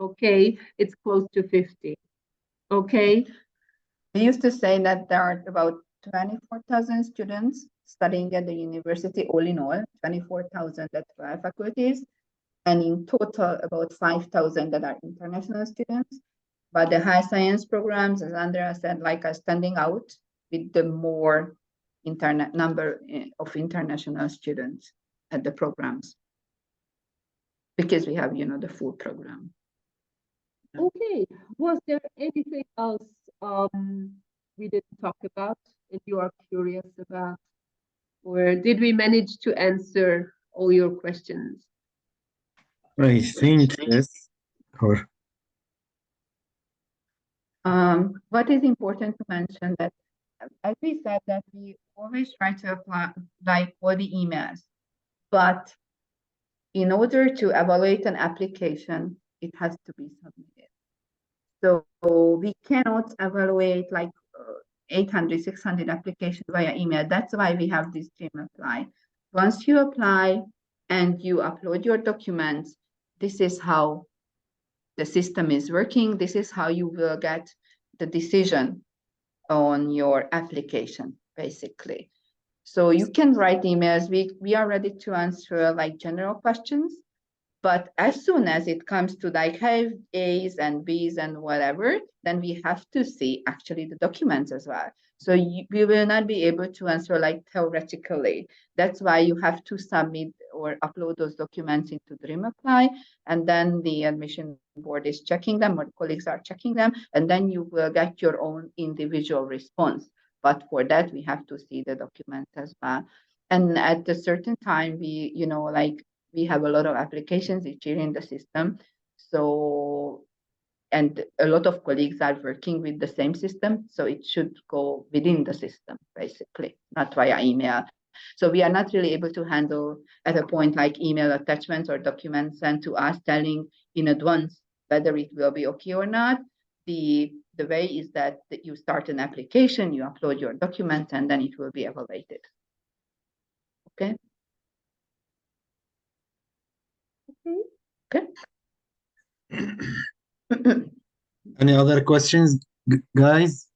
okay? It's close to 50, okay? We used to say that there are about 24,000 students studying at the university, all in all, 24,000 at 12 faculties, and in total about 5,000 that are international students. But the high science programs, as Andrea said, like are standing out with the more number of international students at the programs, because we have, you know, the full program. Okay, was there anything else we didn't talk about and you are curious about? Or did we manage to answer all your questions? I think yes. Or What is important to mention that, as we said, that we always try to apply like all the emails, but in order to evaluate an application, it has to be submitted. So we cannot evaluate like 800, 600 applications via email. That's why we have this Dream Apply. Once you apply and you upload your documents, this is how the system is working. This is how you will get the decision on your application, basically. So you can write emails. We are ready to answer like general questions. But as soon as it comes to like have A's and B's and whatever, then we have to see actually the documents as well. So we will not be able to answer like theoretically. That's why you have to submit or upload those documents into Dream Apply, and then the admission board is checking them, or colleagues are checking them, and then you will get your own individual response. But for that, we have to see the document as well. And at a certain time, we, like we have a lot of applications each year in the system. So, and a lot of colleagues are working with the same system. So it should go within the system, basically, not via email. So we are not really able to handle at a point like email attachments or documents sent to us telling in advance whether it will be okay or not. The way is that you start an application, you upload your documents, and then it will be evaluated. Okay. Okay. Any other questions, guys?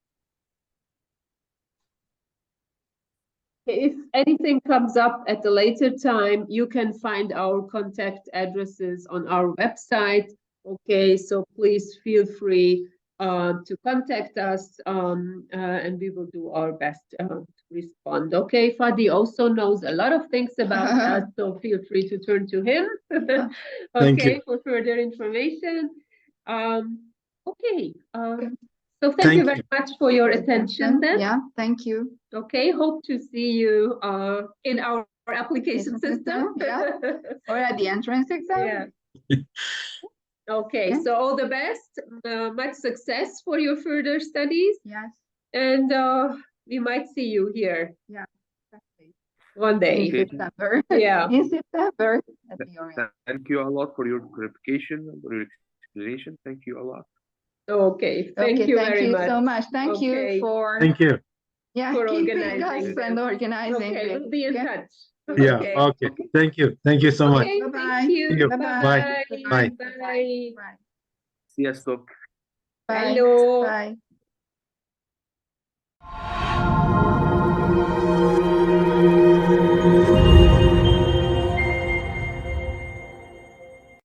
If anything comes up at a later time, you can find our contact addresses on our website. Okay, so please feel free to contact us, and we will do our best to respond. Okay, Fadi also knows a lot of things about us, so feel free to turn to him. Okay, for further information. Okay. So thank you very much for your attention then. Yeah, thank you. Okay, hope to see you in our application system. Yeah. Or at the entrance exam. Yeah. Okay, so all the best, much success for your further studies. Yes. And we might see you here. Yeah, exactly. One day. In September. Yeah. In September. Thank you a lot for your clarification and for your explanation. Thank you a lot. Okay, thank you very much. Thank you so much. Thank you for Yeah, for keeping organizing us and organizing. Okay, we'll be in touch. Yeah, okay. Thank you. Thank you so much. Okay, thank you. Thank you. Bye. Bye. Bye. See you, stop. Bye. Hello. Bye.